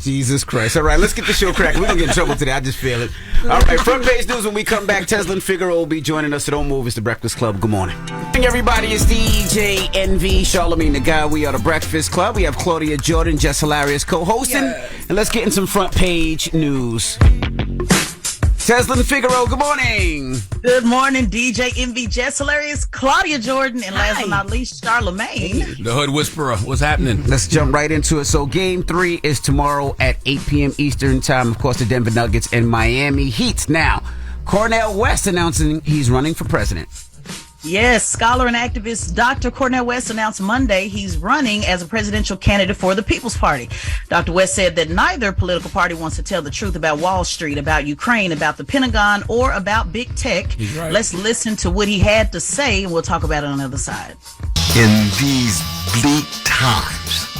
Jesus Christ. All right, let's get the show cracked. We're going to get in trouble today. I just feel it. All right, front page news when we come back. Tesla and Figaro will be joining us, so don't move. It's the Breakfast Club. Good morning. Hey, everybody. It's DJ NV, Charlamagne the Guy. We are the Breakfast Club. We have Claudia Jordan, Jess Hilarious co-hosting. Yes. And let's get in some front page news. Tesla and Figaro, good morning. Good morning, DJ MV, Jess Hilarious, Claudia Jordan, and last but not least, Charlamagne. The Hood Whisperer, what's happening? Let's jump right into it. So Game 3 is tomorrow at 8 p.m. Eastern Time. Of course, the Denver Nuggets and Miami Heat. Now, Cornel West announcing he's running for president. Yes, scholar and activist Dr. Cornel West announced Monday he's running as a presidential candidate for the People's Party. Dr. West said that neither political party wants to tell the truth about Wall Street, about Ukraine, about the Pentagon, or about big tech. Right. Let's listen to what he had to say, and we'll talk about it on the other side. In these bleak times,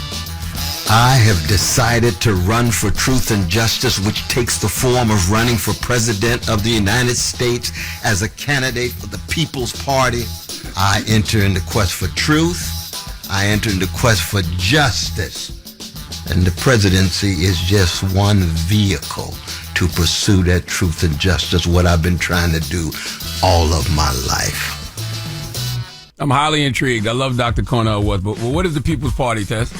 I have decided to run for truth and justice, which takes the form of running for president of the United States as a candidate for the People's Party. I enter into quest for truth. I enter into quest for justice. And the presidency is just one vehicle to pursue that truth and justice, what I've been trying to do all of my life. I'm highly intrigued. I love Dr. Cornel West, but what is the People's Party, Tess?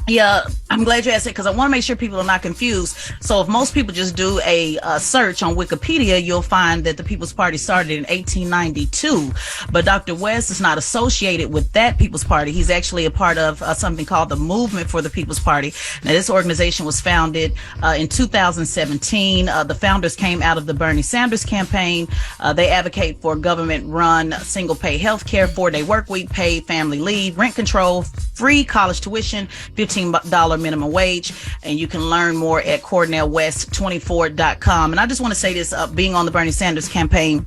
Yeah, I'm glad you asked it because I want to make sure people are not confused. So if most people just do a search on Wikipedia, you'll find that the People's Party started in 1892. But Dr. West is not associated with that People's Party. He's actually a part of something called the Movement for the People's Party. Now, this organization was founded in 2017. The founders came out of the Bernie Sanders campaign. They advocate for government-run single-pay health care, 4-day work week, paid family leave, rent control, free college tuition, $15 minimum wage, and you can learn more at CornelWest24.com. And I just want to say this, being on the Bernie Sanders campaign,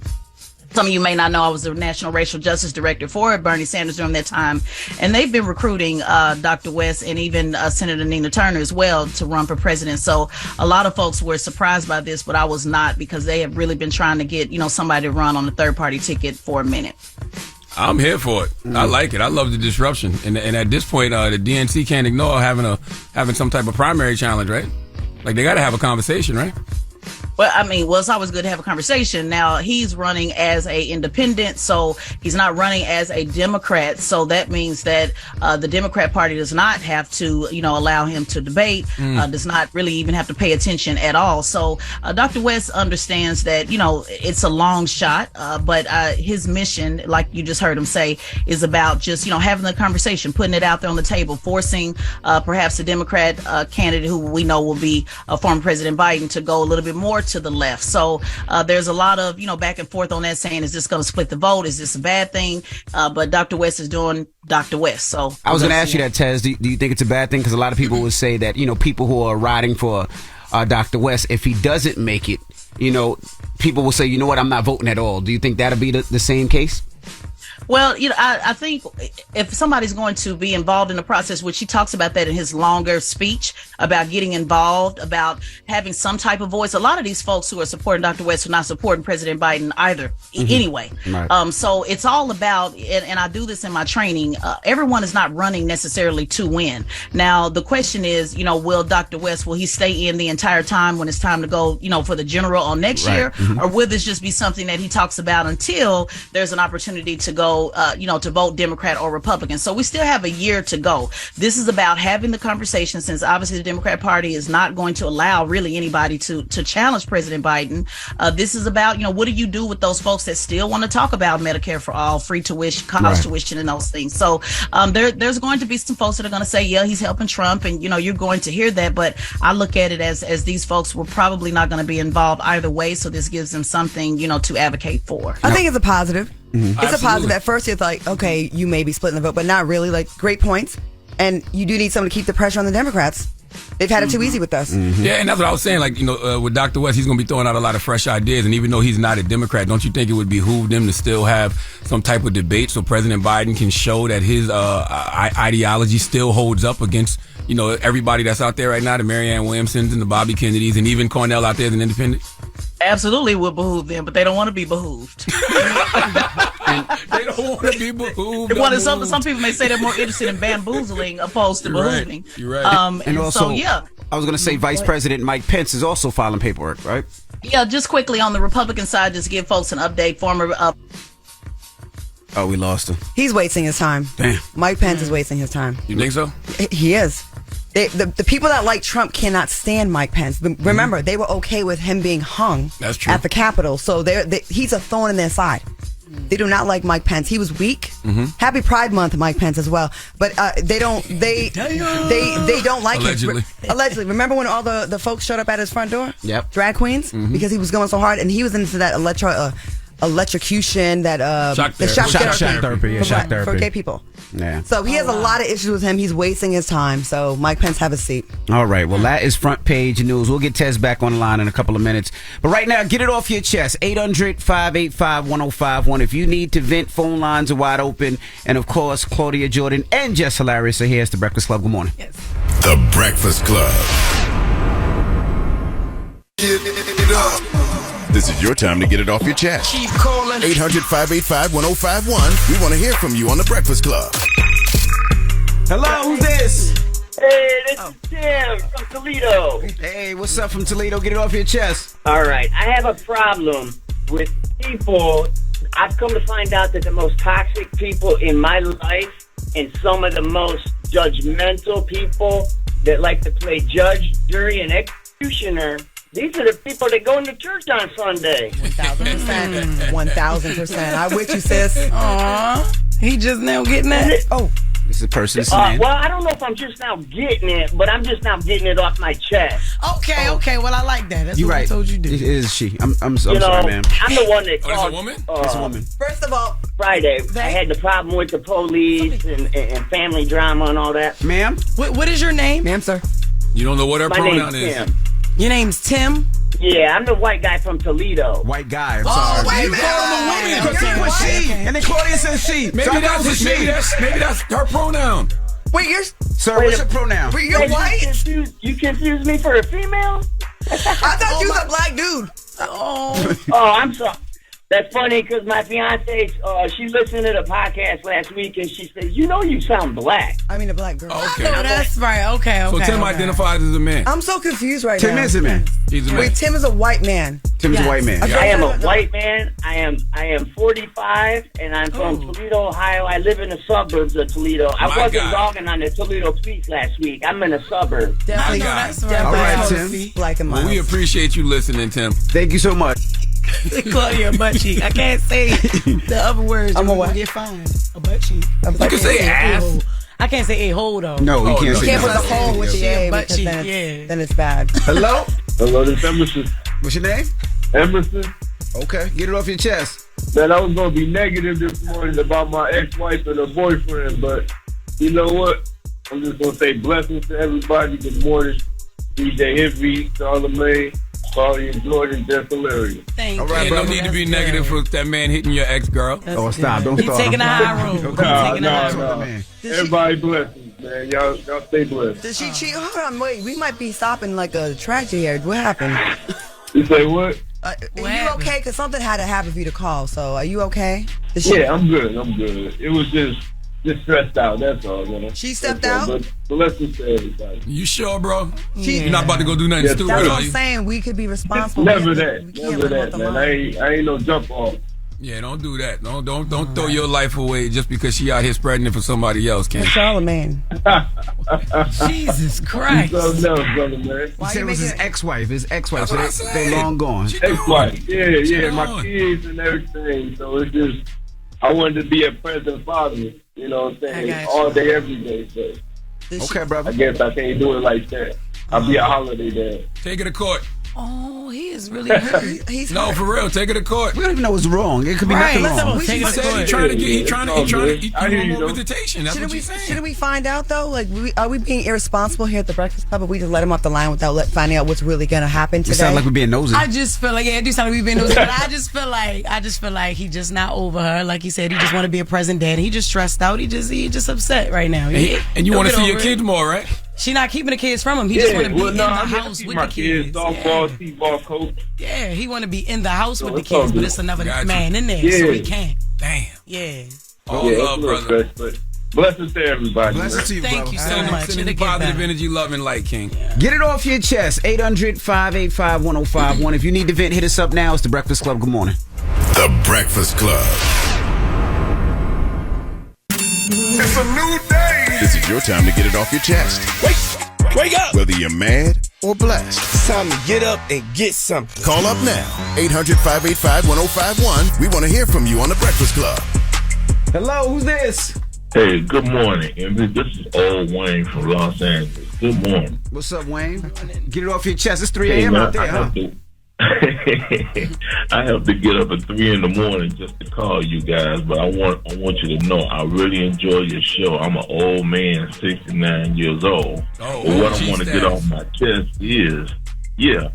some of you may not know I was the National Racial Justice Director for Bernie Sanders during that time, and they've been recruiting Dr. West and even Senator Nina Turner as well to run for president. So a lot of folks were surprised by this, but I was not, because they have really been trying to get somebody to run on the third-party ticket for a minute. I'm here for it. I like it. I love the disruption. And at this point, the DNC can't ignore having some type of primary challenge, right? Like, they got to have a conversation, right? Well, it's always good to have a conversation. Now, he's running as a independent, so he's not running as a Democrat. So that means that the Democrat Party does not have to, allow him to debate, does not really even have to pay attention at all. So Dr. West understands that, it's a long shot, but his mission, like you just heard him say, is about just, having the conversation, putting it out there on the table, forcing perhaps a Democrat candidate who we know will be former President Biden to go a little bit more to the left. So there's a lot of, back and forth on that, saying, is this going to split the vote? Is this a bad thing? But Dr. West is doing Dr. West. So I was going to ask you that, Tez. Do you think it's a bad thing? Because a lot of people would say that, people who are riding for Dr. West, if he doesn't make it, people will say, you know what, I'm not voting at all. Do you think that'll be the same case? Well, I think if somebody's going to be involved in the process, which he talks about that in his longer speech about getting involved, about having some type of voice. A lot of these folks who are supporting Dr. West are not supporting President Biden either. Anyway. Right. So it's all about, and I do this in my training, everyone is not running necessarily to win. Now, the question is, will Dr. West, will he stay in the entire time when it's time to go, for the general on next year? Or will this just be something that he talks about until there's an opportunity to go, to vote Democrat or Republican? So we still have a year to go. This is about having the conversation, since obviously the Democrat Party is not going to allow really anybody to challenge President Biden. This is about, what do you do with those folks that still want to talk about Medicare for all, free tuition, college tuition, and those things. So there's going to be some folks that are going to say, yeah, he's helping Trump, and you're going to hear that. But I look at it as these folks were probably not going to be involved either way. So this gives them something, to advocate for. I think it's a positive. It's Absolutely. a positive. At first, it's like, okay, you may be splitting the vote, but not really. Like, great points. And you do need someone to keep the pressure on the Democrats. They've had it too easy with us. Yeah, and that's what I was saying. Like, with Dr. West, he's going to be throwing out a lot of fresh ideas. And even though he's not a Democrat, don't you think it would behoove them to still have some type of debate so President Biden can show that his ideology still holds up against, everybody that's out there right now, the Marianne Williamsons and the Bobby Kennedys, and even Cornel out there as an independent? Absolutely would behoove them, but they don't want to be behooved. They don't want to be behooved. Some people may say they're more interested in bamboozling opposed to behooving. You're right. And also, so, yeah. I was going to say Vice President Mike Pence is also filing paperwork, right? Yeah, just quickly on the Republican side, just give folks an update. Former Oh, we lost him. He's wasting his time. Damn. Mike Pence is wasting his time. You think so? He is. The people that like Trump cannot stand Mike Pence. Remember, they were okay with him being hung That's true. at the Capitol. So he's a thorn in their side. They do not like Mike Pence. He was weak. Happy Pride Month, Mike Pence as well. But they don't like Allegedly. him. Allegedly. Remember when all the folks showed up at his front door? Yep. Drag queens? Because he was going so hard, and he was into that electrocution, that Shock the therapy. Shock therapy, yeah, shock therapy. for gay people. Yeah. So he has a lot of issues with him. He's wasting his time. So Mike Pence, have a seat. All right. Well, that is front page news. We'll get Tez back on the line in a couple of minutes. But right now, get it off your chest. 800-585-1051. If you need to vent, phone lines are wide open. And of course, Claudia, Jordan, and Jess Hilarious are here. It's The Breakfast Club. Good morning. Yes. The Breakfast Club. This is your time to get it off your chest. Keep calling. 800-585-1051. We want to hear from you on The Breakfast Club. Hello, who's this? Hey, this is Tim from Toledo. Hey, what's up from Toledo? Get it off your chest. All right, I have a problem with people. I've come to find out that the most toxic people in my life and some of the most judgmental people that like to play judge, jury, and executioner, these are the people that go into church on Sunday. 1,000%. 1,000%. I with you, sis. Aw, he just now getting that. Oh, This is a person. This is a man. Well, I don't know if I'm just now getting it, but I'm just now getting it off my chest. Okay. Well, I like that. That's You what right. I told you to It do. is she. I'm You know, sorry, man. I'm the one that Oh, called. it's a woman? It's a woman. first of all, Friday, I had the problem with the police and family drama and all that. Ma'am? What is your name? ma'am, sir. You don't know what her My pronoun name's is. Tim. Your name's Tim. Yeah, I'm the white guy from Toledo. White guy. I'm sorry. wait a You minute. call him a woman Okay, because he okay, was she. okay. And then Claudia says she. Maybe So I thought it that's was maybe that's her pronoun. Wait, Sir, what's your pronoun? you're Hey, white? You confused me for a female? I thought you was a black dude. Oh, Oh, I'm sorry. That's funny because my fiance, she listened to the podcast last week and she said, "You know, you sound black." I mean, a black girl. Okay. no, that's right. Okay. So Tim okay. identifies as a man. I'm so confused right Tim now. is a man. He's a man. Wait, Tim is a white man. Tim's a white man. Okay. I am a white man. I am 45 and I'm from Oh. Toledo, Ohio. I live in the suburbs of Toledo. I My wasn't God. dogging on the Toledo police last week. I'm in a suburb. Definitely, My God. That's right. definitely All right, supposed Tim. to be black and Well, mild. we appreciate you listening, Tim. Thank you so much. Claudia, a butt cheek. I can't say the other words. I'm a You're what? gonna get fined. A butt cheek. You can say ass. I can't say a hole though. No, he Oh, can't no. say Can't put that. the hole with the She a A butt because cheek, then it's bad. Hello? Hello, this is Emerson. What's your name? Emerson. Okay, get it off your chest. Man, I was gonna be negative this morning about my ex-wife and her boyfriend, but you know what? I'm just gonna say blessings to everybody. Good morning, DJ Envy, Charlamagne, Claudia, Jordan, Jess Hilarious. Thank All you. right, Ain't no brother. need to be negative for that man hitting your ex-girl. Oh, stop. Don't He's start. taking a high road. He's Nah, taking a high road. nah. man. Everybody blessings, man. Y'all stay blessed. Did she cheat? Hold on, wait. We might be stopping like a tragedy here. What happened? You say what? Are you happened? okay? Because something had to happen for you to call. So are you okay? Did she, Yeah, I'm good. I'm good. It was just stressed out. That's all, you know. She stepped That's all. out? But blessings to everybody. You sure, bro? She- You're not about to go do nothing Yes, stupid, That's sir. what are I'm you? saying. We could be responsible. Never We that. can't Never live that, with the man. line. I ain't no jump off. Yeah, don't do that. Don't throw your life away just because she out here spreading it for somebody else, Ken. Charlamagne. Jesus Christ. Something else, brother, man. He said it was his ex-wife. His ex-wife. That's So what I they said. long gone. Ex-wife. Yeah, my on. kids and everything. So it's just, I wanted to be a present father, you know what I'm saying, I got you. all day, every day. So Okay, I brother. guess I can't do it like that. I'll be a holiday dad. Take her to court. Oh, he is really hurt. He's No, for real. Take her to court. We don't even know what's wrong. It could be Right. nothing wrong. Take He her to said he court. trying to get. He trying to. I hear You you, want though. visitation. That's what you're saying. Shouldn't we find out though? Like, are we being irresponsible here at the Breakfast Club? Or we just let him off the line without finding out what's really going to happen It today? sounds like we're being nosy. I just feel like it do sound like we've been nosy, but I just feel like he just not over her. Like he said, he just want to be a present dad. He just stressed out. He just upset right now. And you want to see your kids more, right? She not keeping the kids from him. He just want to be in the I house see with my the kids, kids. softball, t-ball coach. Yeah, he want to be in the house with the it's all kids, but good. it's another Gotcha. man in there, Yeah. so he can't. Damn. Yeah. All Yeah, it's a love, little brother. stress, but Blessings to everybody. Blessings to you, Thank brother. you so much. Sending It'll get positive better. energy, love, and light, King. Get it off your chest. 800-585-1051. If you need to vent, hit us up now. It's The Breakfast Club. Good morning. The Breakfast Club. It's a new day. This is your time to get it off your chest. Wake up! Whether you're mad or blessed. It's time to get up and get something. Call up now. 800-585-1051. We want to hear from you on The Breakfast Club. Hello, who's this? Hey, good morning. This is Old Wayne from Los Angeles. Good morning. What's up, Wayne? Get it off your chest. It's 3 a.m. out there, huh? I have to get up at 3 in the morning just to call you guys, but I want you to know I really enjoy your show. I'm an old man, 69 years old. Oh, but what I geez, want to get off my chest is, that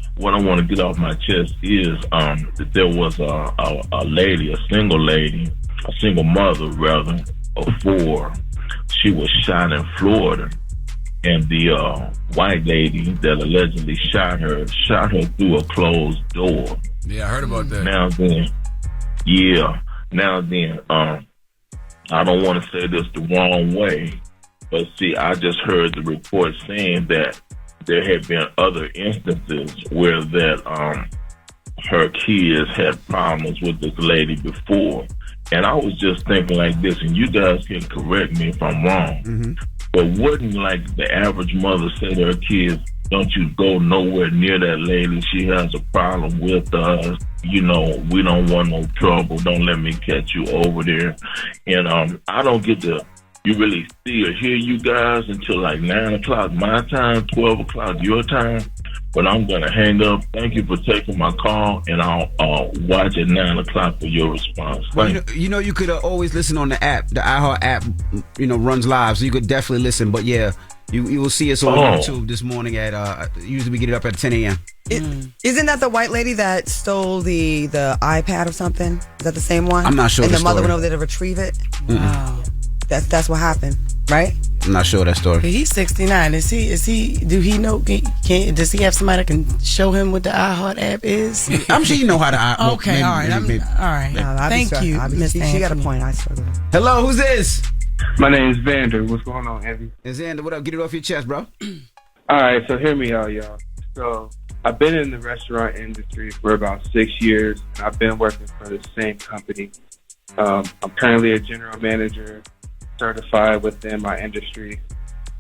there was a lady, a single mother rather, of 4. She was shot in Florida. And the white lady that allegedly shot her through a closed door. Yeah, I heard about that. Now then, I don't want to say this the wrong way, but see, I just heard the report saying that there had been other instances where that her kids had problems with this lady before. And I was just thinking like this, and you guys can correct me if I'm wrong. Mm-hmm. But wouldn't like the average mother say to her kids, don't you go nowhere near that lady. She has a problem with us. You know, we don't want no trouble. Don't let me catch you over there. And I don't get to really see or hear you guys until like 9 o'clock my time, 12 o'clock your time. But I'm going to hang up. Thank you for taking my call, and I'll watch at 9 o'clock for your response. Well, you could always listen on the app. The iHeart app, runs live, so you could definitely listen. But yeah, you will see us on YouTube this morning at, usually we get it up at 10 a.m. Isn't that the white lady that stole the iPad or something? Is that the same one? I'm not sure. And the the mother story. went over there to retrieve it? Wow. That's what happened, right? I'm not sure that story. But he's 69. Is he? Do he know? Does he have somebody that can show him what the iHeart app is? I'm sure you know how to. Okay, all right. All right. Thank you, Miss She got a point. I struggle. Hello, who's this? My name's Vander. What's going on, Andy? It's Xander. What up? Get it off your chest, bro. All right, so hear me out, y'all. So I've been in the restaurant industry for about 6 years, and I've been working for the same company. I'm currently a general manager, certified within my industry,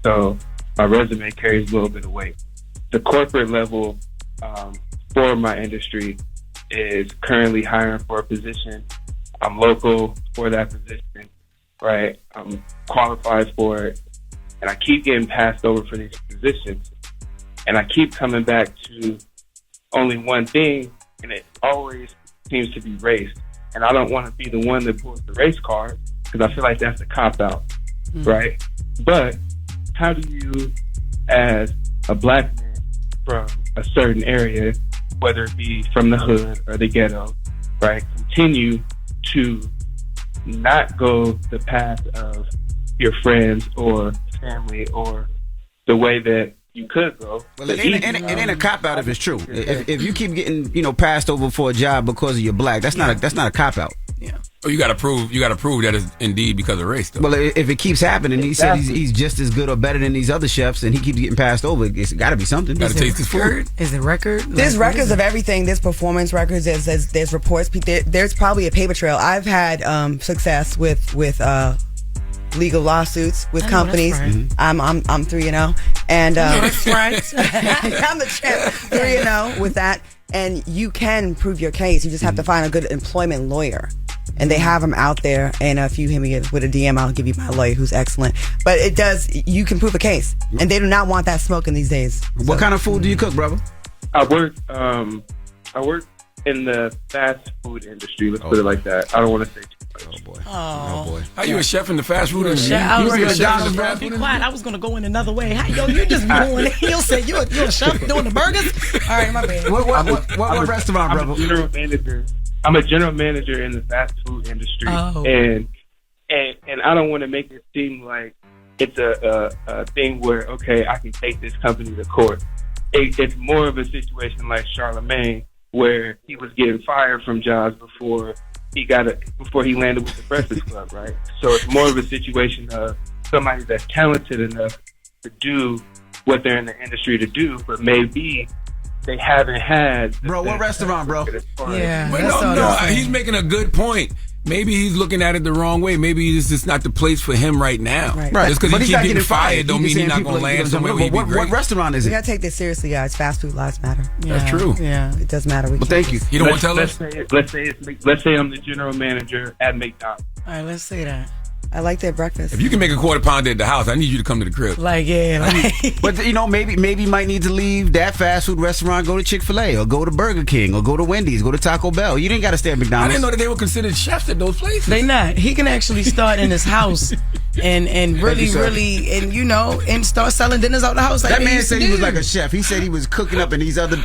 so my resume carries a little bit of weight. The corporate level for my industry is currently hiring for a position. I'm local for that position, right? I'm qualified for it, and I keep getting passed over for these positions, and I keep coming back to only one thing, and it always seems to be race. And I don't want to be the one that pulls the race card, because I feel like that's a cop-out, right? But how do you, as a black man from a certain area, whether it be from the hood or the ghetto, right, continue to not go the path of your friends or family or the way that you could go? Well, it ain't a cop out if it's true. If you keep getting passed over for a job because of you're black, that's not a cop out. Yeah. Oh, you got to prove that it's indeed because of race, though. Well, if it keeps happening, he said he's just as good or better than these other chefs, and he keeps getting passed over. It's got to be something. Got to taste his food. Is it record? There's records of everything. There's performance records. There's reports. There's probably a paper trail. I've had success with legal lawsuits with companies. Right. I'm 3-0, and That's right. I'm the champ. 3-0 with that, and you can prove your case. You just have to find a good employment lawyer. And they have them out there. And if you hit me with a DM, I'll give you my lawyer, who's excellent. But you can prove a case. And they do not want that smoking these days. What kind of food do you cook, brother? I work in the fast food industry. Let's put it like that. I don't want to say too much. Oh boy. Oh boy. How you a chef in the fast food industry? I was You gonna a chef in the fast be food quiet. I was gonna go in another way. You just be going. You'll say you're a chef doing the burgers. All right, my bad. What restaurant, brother? I'm a general manager in the fast food industry, and I don't want to make it seem like it's a thing where I can take this company to court. It's more of a situation like Charlamagne, where he was getting fired from jobs before he got it before he landed with the Breakfast Club, right? So it's more of a situation of somebody that's talented enough to do what they're in the industry to do, but maybe they haven't had. Bro, what restaurant, bro? Yeah. But no, he's making a good point. Maybe he's looking at it the wrong way. Maybe this is not the place for him right now. Right. Just because he keeps getting fired don't mean he's not going to land somewhere where he'd be great. What restaurant is We it? gotta take this seriously, guys. Fast food lives matter. That's true. Yeah. It does matter. Well, thank you. You don't want to tell us? Let's say I'm the general manager at McDonald's. All right, let's say that. I like their breakfast. If you can make a quarter pounder at the house, I need you to come to the crib. Like, yeah. Like, But you know, maybe you might need to leave that fast food restaurant, go to Chick-fil-A, or go to Burger King, or go to Wendy's, go to Taco Bell. You didn't got to stay at I McDonald's. didn't know that they were considered chefs at those places. they not. He can actually start in his house and really, sir. really, and and start selling dinners out the house. Like That they man used to said he was do. like a chef. He said he was cooking up, and these other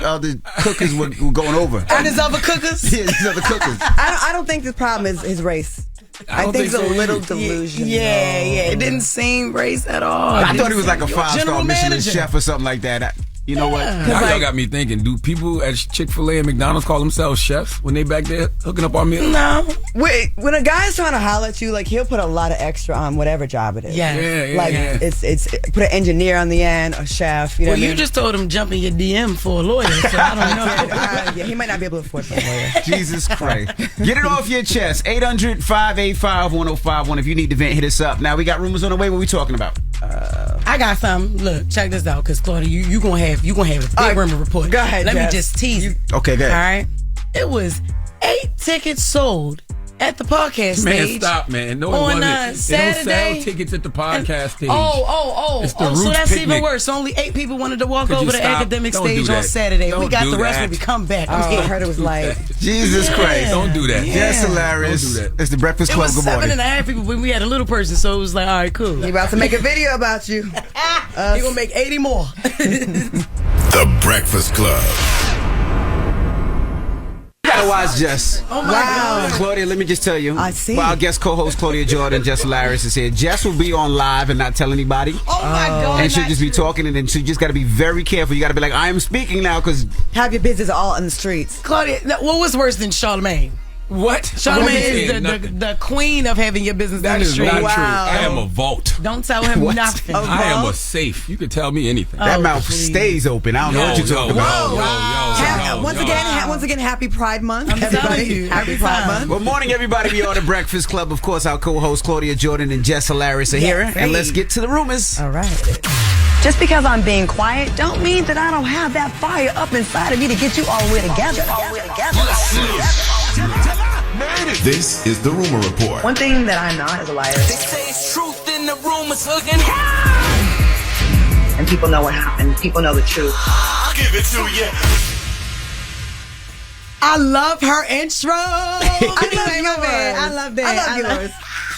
cookers were going over. And his other cookers. Yeah, these other cookers. I don't think the problem is his race. I don't think it's think a so little either. delusion. Yeah. It didn't seem race at all. I thought he was like a Your 5-star general Michelin manager. chef or something like that. You know what? Now y'all got me thinking, do people at Chick-fil-A and McDonald's call themselves chefs when they back there hooking up our meals? No. Wait, when a guy's trying to holler at you, like he'll put a lot of extra on whatever job it is. Yes. Yeah, Like it's put an engineer on the end, a chef. You know Well, what I you mean? just told him jump in your DM for a lawyer, so I don't know. Yeah, he might not be able to afford that lawyer. Jesus Christ. Get it off your chest. 800-585-1051. If you need to vent, hit us up. Now, we got rumors on the way. What we talking about? I got something. Look, check this out, because Claudia, you gonna have a big rumor report. Go ahead, Let Jess. me just tease it. Okay, good. All right. It was 8 tickets sold at the podcast Man, stage. stop, man. No, it on wasn't. They don't Saturday. sell tickets at the podcast stage. Oh, It's the so Roots that's picnic. even worse. So only 8 people wanted to walk Could you over the stop? academic Don't stage do on that. Saturday. Don't We got do the rest that. when we come back. I heard it was like Jesus Christ. Don't do that. Jess Hilarious. Don't do that. It's the Breakfast It Club. was Good morning. 7.5 people when we had a little person, so it was like, all right, cool. he about to make a video about you. He gonna make 80 more. The Breakfast Club. You gotta watch Jess. Oh my God. Claudia, let me just tell you. I see. Well, our guest co-host Claudia Jordan, Jess Hilarious, is here. Jess will be on live and not tell anybody. Oh my God. And she'll just be talking, and then she just got to be very careful. You got to be like, I am speaking now, because Have your business all in the streets. Claudia, what was worse than Charlamagne? What? Charlamagne is Nothing. the queen of having your business That in the is street. not Wow. true. I am a vault. Don't tell him nothing. I am a safe. You can tell me anything. that Oh, mouth please. stays open. I don't know what you're talking about. Once again, happy Pride Month, I'm everybody. telling you, Happy every Pride time. Month. Good morning, everybody. We are the Breakfast Club. Of course, our co-hosts Claudia Jordan and Jess Hilarious are here. And let's get to the rumors. All right. Just because I'm being quiet don't mean that I don't have that fire up inside of me to get you all the way together. This is the Rumor Report. One thing that I'm not is a liar. They say it's truth in the rumors hooking. And people know what happened. People know the truth. I'll give it to you. I love her intro. I love yours. that. I love yours.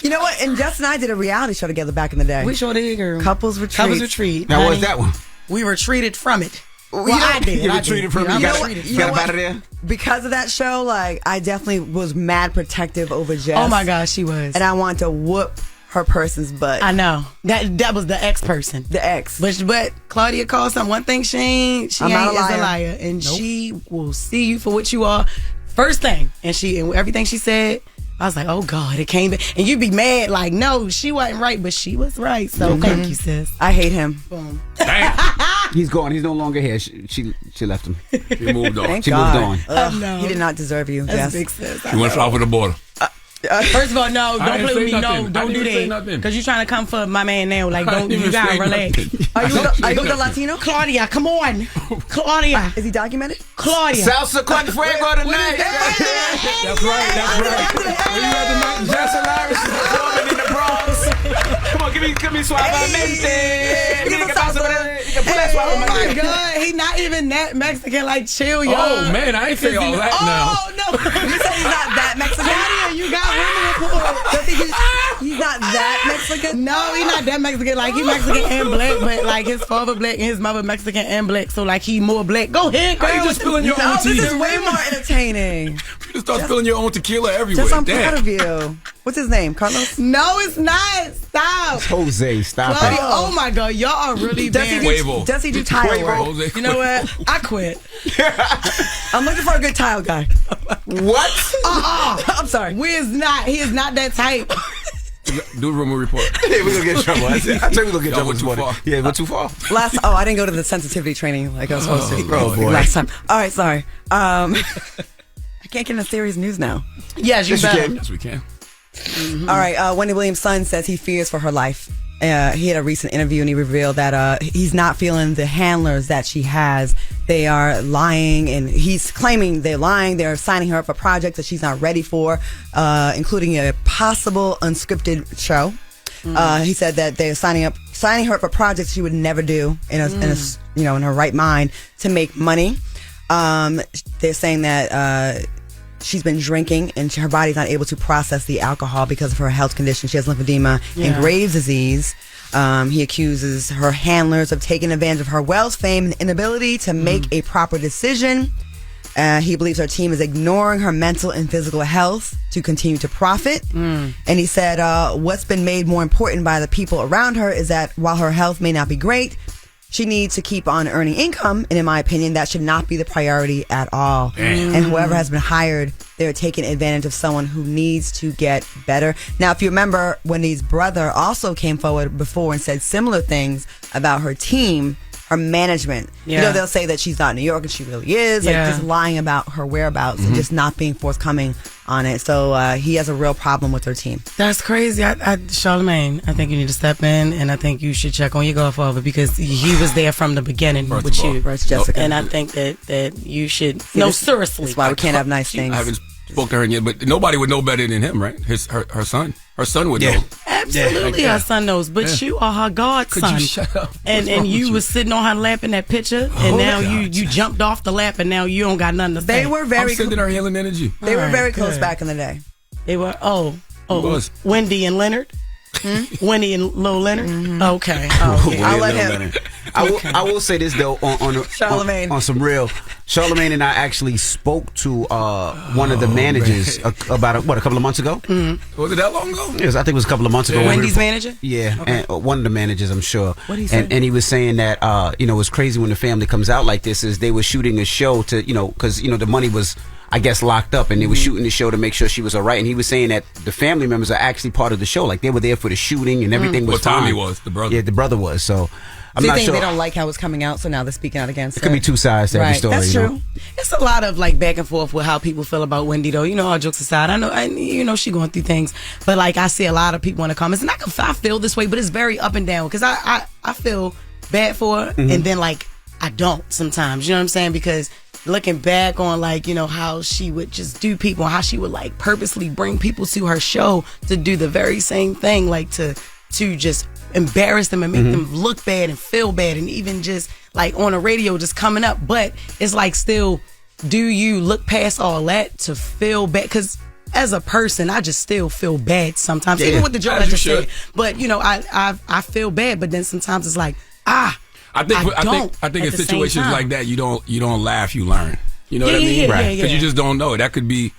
You know what? And Jess and I did a reality show together back in the day. We sure did, girl. Couples Retreat. Couples Retreat. Now, honey. what's that one? We retreated from it. Well, You know- I did. You I retreated did. from it? I You got retreated. you got up out of there? Because of that show, like, I definitely was mad protective over Jess. Oh my gosh, she was. And I wanted to whoop her person's butt. I know. That was the ex person. The ex. But Claudia calls some one thing she ain't I'm not a is a liar. liar. And she will see you for what you are. First thing. And everything she said, I was like, oh God, it came back. And you'd be mad, like, no, she wasn't right, but she was right. So thank you, sis. I hate him. Boom. He's gone. He's no longer here. She left him. He moved on. Thank She God. moved on. Ugh, No. He did not deserve you, That's Jess. big sis. He went south of the border. First of all, no, I don't didn't play with me. say No, nothing. I don't do didn't say that. nothing. Because you're trying to come for my man now. Like, I don't didn't you even gotta say relax. nothing. Are you the Latino? Claudia, come on. Claudia. Is he documented? Claudia. Salsa con fuego tonight. That's right. Where you at tonight? Jess Hilarious is performing in the Bronx. Come on, give me suavemente. Oh my God, he not even that Mexican. Like, chill, yo. Oh man, I ain't say all that now. Oh no. You said he's not that Mexican? Claudia, you got women report. He's not that Mexican? No, he not that Mexican. Like, he Mexican and black, but like his father black and his mother Mexican and black. So like he more black. Go ahead, girl. How you just spilling your No, own tea? this is way more entertaining. You just start spilling your own tequila everywhere. Just I'm Damn. proud of you. What's his name? Carlos? No, it's not. Stop. It's Jose, stop Claudia, it. oh my God, y'all are really Does he do tile work? You know what? I quit. I'm looking for a good tile guy. What? I'm sorry. He is not that type. Do a rumor report. Yeah, we're gonna get in trouble. I tell you we're gonna get in trouble this morning. Yeah, we're too far. I didn't go to the sensitivity training like I was supposed to. Oh, boy. Last time. All right, sorry. I can't get into serious news now. Yes, you can. Yes, we can. All right, Wendy Williams' son says he fears for her life. He had a recent interview and he revealed that he's not feeling the handlers that she has. They are lying, and he's claiming they're lying. They're signing her up for projects that she's not ready for, including a possible unscripted show. He said that they're signing her up for projects she would never do in her right mind to make money. They're saying that she's been drinking and her body's not able to process the alcohol because of her health condition. She has lymphedema and Graves' disease. He accuses her handlers of taking advantage of her wealth, fame, and inability to make a proper decision. He believes her team is ignoring her mental and physical health to continue to profit. And he said what's been made more important by the people around her is that while her health may not be great, she needs to keep on earning income, and in my opinion, that should not be the priority at all. And whoever has been hired, they're taking advantage of someone who needs to get better. Now, if you remember, Wendy's brother also came forward before and said similar things about her team, her management. You know, they'll say that she's not in New York, and she really is. Like, just lying about her whereabouts and just not being forthcoming on it. So he has a real problem with her team. That's crazy. Charlamagne, I think you need to step in, and I think you should check on your godfather because he was there from the beginning with you. Right, Jessica. And I think that you should. No, seriously. That's why we can't have nice things. I haven't spoke to her yet, but nobody would know better than him, right? Her son. Her son would know. Absolutely, her son knows. But you are her godson. Could you shut up? And you was sitting on her lap in that picture, and now you jumped off the lap, and now you don't got nothing to say. They were very I'm sending her healing energy. They were very close back in the day. They were. Wendy and Leonard. Wendy and Lil Leonard. Okay. I'll let him. I will say this though Charlamagne. on some real. Charlamagne and I actually spoke to one of the managers about a couple of months ago. Was it that long ago? Yes, I think it was a couple of months ago. Wendy's manager? Yeah, Okay. and one of the managers, I'm sure. What did he say? And he was saying that it's crazy when the family comes out like this. Is they were shooting a show to because the money was, I guess, locked up, and they were shooting the show to make sure she was all right. And he was saying that the family members are actually part of the show. Like, they were there for the shooting, and everything was fine. Tommy was, the brother. Yeah, the brother was. So I'm Do you not think sure. they don't like how it's coming out, so now they're speaking out against It could be two sides to every story. That's true. It's a lot of like back and forth with how people feel about Wendy, though. All jokes aside, I know she going through things, but like I see a lot of people in the comments, and I feel this way, but it's very up and down because I feel bad for her, and then like I don't sometimes. You know what I'm saying? Because looking back on how she would just do people, how she would like purposely bring people to her show to do the very same thing, like to just embarrass them and make them look bad and feel bad, and even just like on the radio just coming up. But it's like, still, do you look past all that to feel bad? Because as a person, I just still feel bad sometimes, even with the joke I just said. But I feel bad, but then sometimes it's like I think in situations like that, you don't laugh, you learn. You know what I mean? Right. Because you just don't know. That could be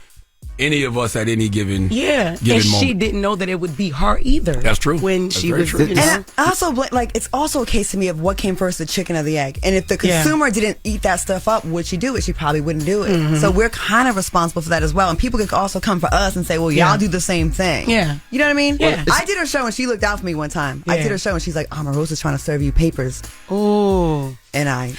any of us at any given and moment. She didn't know that it would be her either. That's true. When That's she very was, true. And I also it's also a case to me of what came first, the chicken or the egg. And if the consumer didn't eat that stuff up, would she do it? She probably wouldn't do it. So we're kind of responsible for that as well. And people could also come for us and say, well, y'all do the same thing. Yeah. You know what I mean? Yeah. I did her show and she looked out for me one time. I did her show and she's like, Omarosa's trying to serve you papers. Oh. And I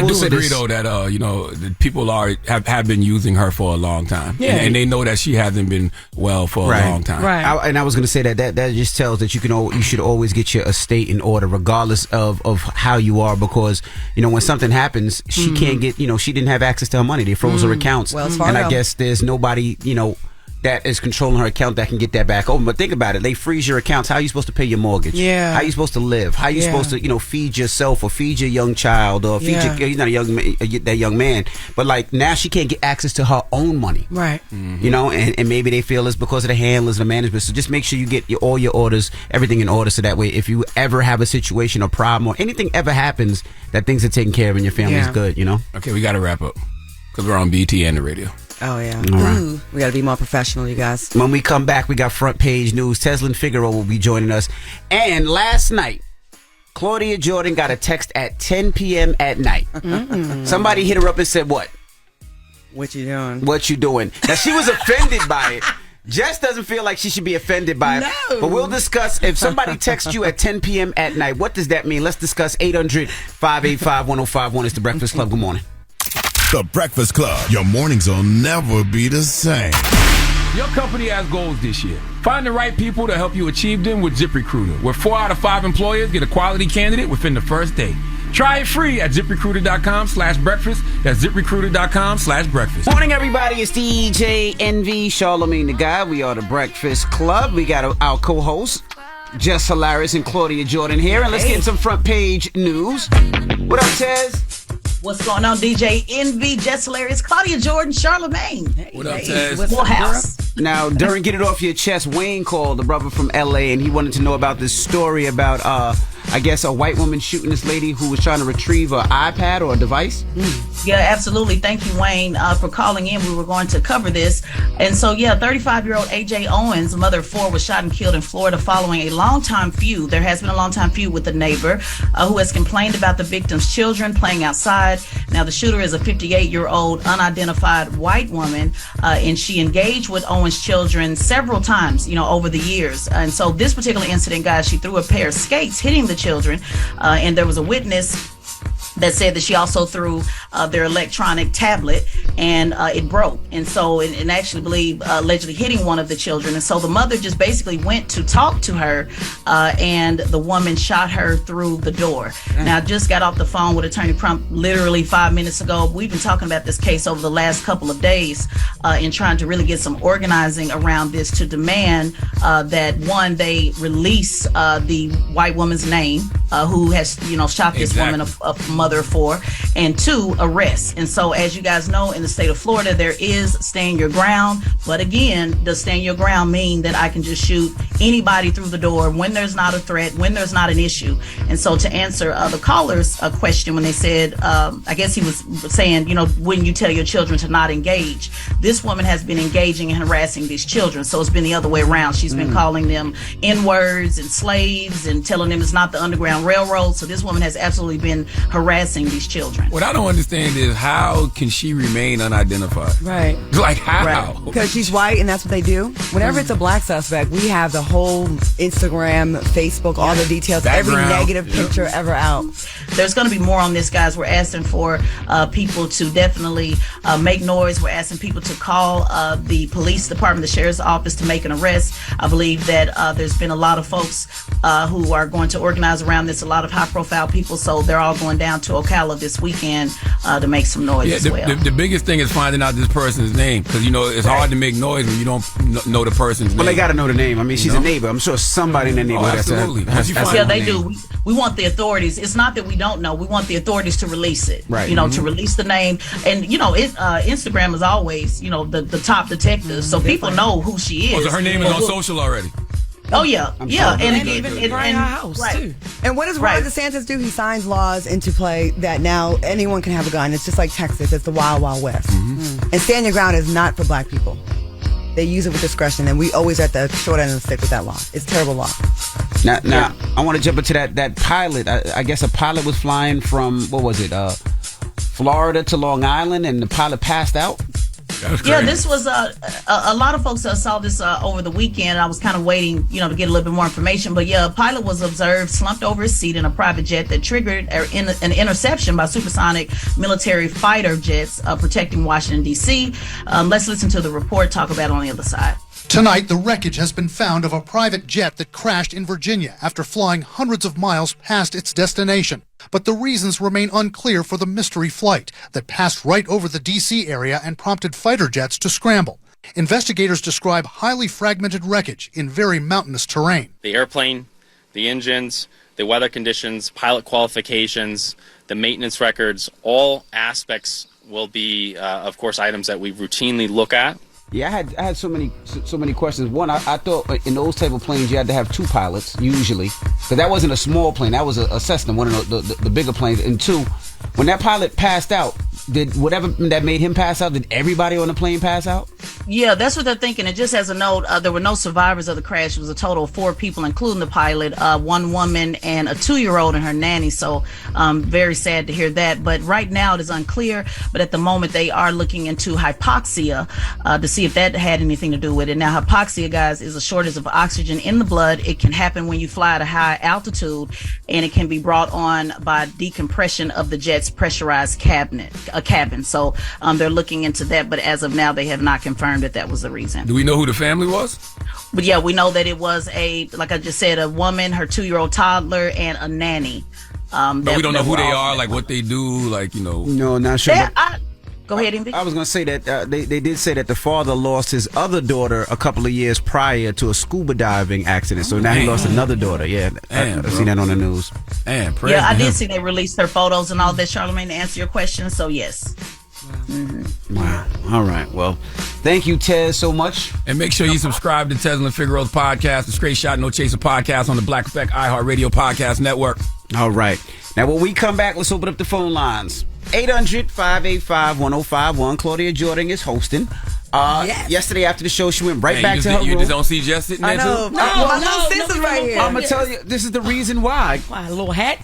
do agree though that that people have been using her for a long time, and they know that she hasn't been well for a long time. Right. I was going to say that just tells that you should always get your estate in order, regardless of how you are, because when something happens, she can't get she didn't have access to her money. They froze her accounts, and I guess there's nobody that is controlling her account that can get that back open. But think about it. They freeze your accounts. How are you supposed to pay your mortgage? Yeah. How are you supposed to live? How are you supposed to, feed yourself or feed your young child or feed he's not that young man. But like now she can't get access to her own money. Right. And maybe they feel it's because of the handlers, the management. So just make sure you get all your orders, everything in order. So that way, if you ever have a situation or problem or anything ever happens, that things are taken care of and your family is good, Okay, we got to wrap up because we're on BT and the radio. Oh, yeah. All right. Ooh, we got to be more professional, you guys. When we come back, we got front page news. Teslin Figaro will be joining us. And last night, Claudia Jordan got a text at 10 p.m. at night. Somebody hit her up and said, what? What you doing? What you doing? Now, she was offended by it. Jess doesn't feel like she should be offended by it. No. But we'll discuss, if somebody texts you at 10 p.m. at night, what does that mean? Let's discuss 800-585-1051. It's The Breakfast Club. Good morning. The Breakfast Club. Your mornings will never be the same. Your company has goals this year. Find the right people to help you achieve them with ZipRecruiter, where 4 out of 5 employers get a quality candidate within the first day. Try it free at ZipRecruiter.com/breakfast. That's ZipRecruiter.com/breakfast. Morning, everybody. It's DJ NV, Charlamagne the Guy. We are The Breakfast Club. We got our co-hosts, Jess Hilarious and Claudia Jordan here. And let's get some front page news. What up, Tez? What's going on, DJ NV, Jess Hilarious, Claudia Jordan, Charlamagne. What up, Tez? Full house. Now, during Get It Off Your Chest, Wayne called, the brother from L.A., and he wanted to know about this story about, I guess, a white woman shooting this lady who was trying to retrieve an iPad or a device. Yeah, absolutely. Thank you, Wayne, for calling in. We were going to cover this. And so, 35-year-old A.J. Owens, mother of 4, was shot and killed in Florida following a long-time feud. There has been a long-time feud with a neighbor who has complained about the victim's children playing outside. Now, the shooter is a 58-year-old unidentified white woman, and she engaged with Owens' children several times, over the years. And so this particular incident, guys, she threw a pair of skates, hitting the children, and there was a witness that said that she also threw their electronic tablet, and it broke. And so, and actually allegedly hitting one of the children. And so the mother just basically went to talk to her, and the woman shot her through the door. Now, I just got off the phone with Attorney Crump literally 5 minutes ago. We've been talking about this case over the last couple of days, and trying to really get some organizing around this to demand that, one, they release the white woman's name, who has, shot this woman, a mother of 4, and 2, arrest. And so, as you guys know, in the state of Florida, there is stand your ground. But again, does stand your ground mean that I can just shoot anybody through the door when there's not a threat, when there's not an issue? And so, to answer the caller's question, when they said, I guess he was saying, when you tell your children to not engage, this woman has been engaging and harassing these children. So it's been the other way around. She's been calling them N-words and slaves and telling them it's not the Underground Railroad. So this woman has absolutely been harassing these children. What I don't understand is, how can she remain unidentified? Right. Like, how? Right. Because she's white and that's what they do. Whenever it's a black suspect, we have the whole Instagram, Facebook, all the details, every negative picture ever out. There's going to be more on this, guys. We're asking for people to definitely make noise. We're asking people to call the police department, the sheriff's office, to make an arrest. I believe that there's been a lot of folks who are going to organize around this, a lot of high-profile people, so they're all going down to Ocala this weekend to make some noise as well. The biggest thing is finding out this person's name, because it's hard to make noise when you don't know the person's name. Well, they got to know the name. I mean, she's a neighbor. I'm sure somebody in the neighborhood. Absolutely. They do. We want the authorities. It's not that we don't know. We want the authorities to release it. Right. To release the name. And Instagram is always the top detective, so people know who she is. So her name is on social already. Oh yeah, and even in her house too. And what does Ron DeSantis do? He signs laws into play that now anyone can have a gun. It's just like Texas. It's the Wild Wild West. And stand your ground is not for black people. They use it with discretion, and we always at the short end of the stick with that law. It's a terrible law. Now, I want to jump into that pilot. I guess a pilot was flying from, Florida to Long Island, and the pilot passed out. Yeah, this was a lot of folks saw this over the weekend. I was kind of waiting, to get a little bit more information. But yeah, a pilot was observed slumped over his seat in a private jet that triggered an interception by supersonic military fighter jets protecting Washington, D.C. Let's listen to the report, talk about it on the other side. Tonight, the wreckage has been found of a private jet that crashed in Virginia after flying hundreds of miles past its destination. But the reasons remain unclear for the mystery flight that passed right over the D.C. area and prompted fighter jets to scramble. Investigators describe highly fragmented wreckage in very mountainous terrain. The airplane, the engines, the weather conditions, pilot qualifications, the maintenance records, all aspects will be, of course, items that we routinely look at. Yeah, I had so many questions. One, I thought in those type of planes you had to have 2 pilots usually, because that wasn't a small plane. That was a Cessna, one of the bigger planes. And 2, when that pilot passed out, did whatever that made him pass out, did everybody on the plane pass out? Yeah, that's what they're thinking. And just as a note, there were no survivors of the crash. It was a total of 4 people, including the pilot, 1 woman and a 2-year-old and her nanny. So very sad to hear that. But right now it is unclear. But at the moment, they are looking into hypoxia to see if that had anything to do with it. Now, hypoxia, guys, is a shortage of oxygen in the blood. It can happen when you fly at a high altitude, and it can be brought on by decompression of the jet's pressurized cabin. So they're looking into that. But as of now, they have not confirmed that was the reason. Do we know who the family was? But yeah, we know that it was like I just said, a woman, her 2-year-old toddler, and a nanny. But we don't know who they are, like what they do, like, you know. No, not sure. Go ahead, Envy. I was going to say that they did say that the father lost his other daughter a couple of years prior to a scuba diving accident. So now he lost another daughter. Yeah, I've seen that on the news. Yeah, I did see they released their photos and all that, Charlamagne, to answer your question. So yes. Wow. All right. Well, thank you, Tez, so much. And make sure you subscribe to Tez and Figaro's podcast, the Straight Shot No Chaser podcast on the Black Effect iHeartRadio Podcast Network. All right. Now, when we come back, let's open up the phone lines. 800-585-1051. Claudia Jordan is hosting. Yesterday after the show, she went back to her room. You just don't see Jess sitting there, too? No, sis is right here. I'm going to tell you, this is the reason why. Why, a little hat?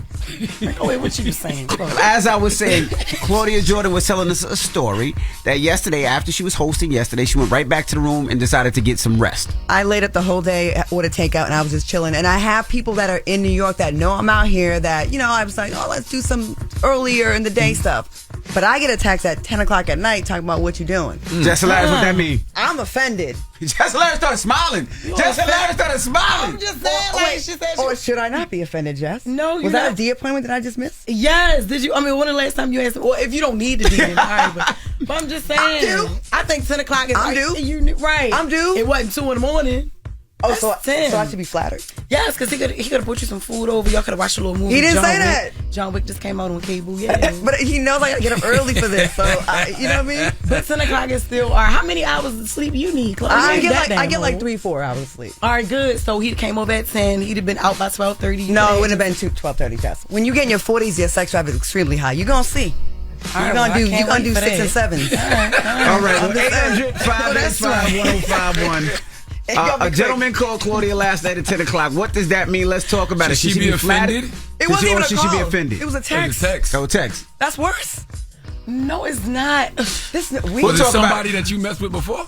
Wait, what you saying? As I was saying, Claudia Jordan was telling us a story that yesterday, after she was hosting yesterday, she went right back to the room and decided to get some rest. I laid up the whole day, ordered takeout, and I was just chilling. And I have people that are in New York that know I'm out here that, I was like, let's do some earlier in the day stuff. But I get a text at 10 o'clock at night talking about what you're doing. Jess Hilarious, what that mean? I'm offended. Jess Hilarious started smiling. Jess Hilarious started smiling. I'm just saying, she said or should I not be offended, Jess? No, was that a D appointment that I just missed? Yes. Did you? I mean, when the last time you asked? Well, if you don't need the D, then all right. But I'm just saying. I'm due. I think 10 o'clock is. I'm due. Right. I'm due. It wasn't 2 in the morning. Oh, so I should be flattered. Yes, because he could have put you some food over. Y'all could have watched a little movie. He didn't say that. John Wick just came out on cable. Yeah, but he knows I gotta get up early for this. So you know what I mean. But 10 o'clock is still. All right, how many hours of sleep you need? I get like 3-4 hours of sleep. All right, good. So he came over at 10. He'd have been out by 12:30. No, it wouldn't have been 12:30. Jess. When you get in your 40s, your sex drive is extremely high. You're gonna see. You're gonna do 6 and 7s. All right. 800-585-1051. A gentleman called Claudia last night at 10 o'clock. What does that mean? Let's talk about it. Should she be offended? It wasn't even a she call. should be offended. It was a text. Oh, text. That's worse. No, it's not. Was it somebody that you messed with before?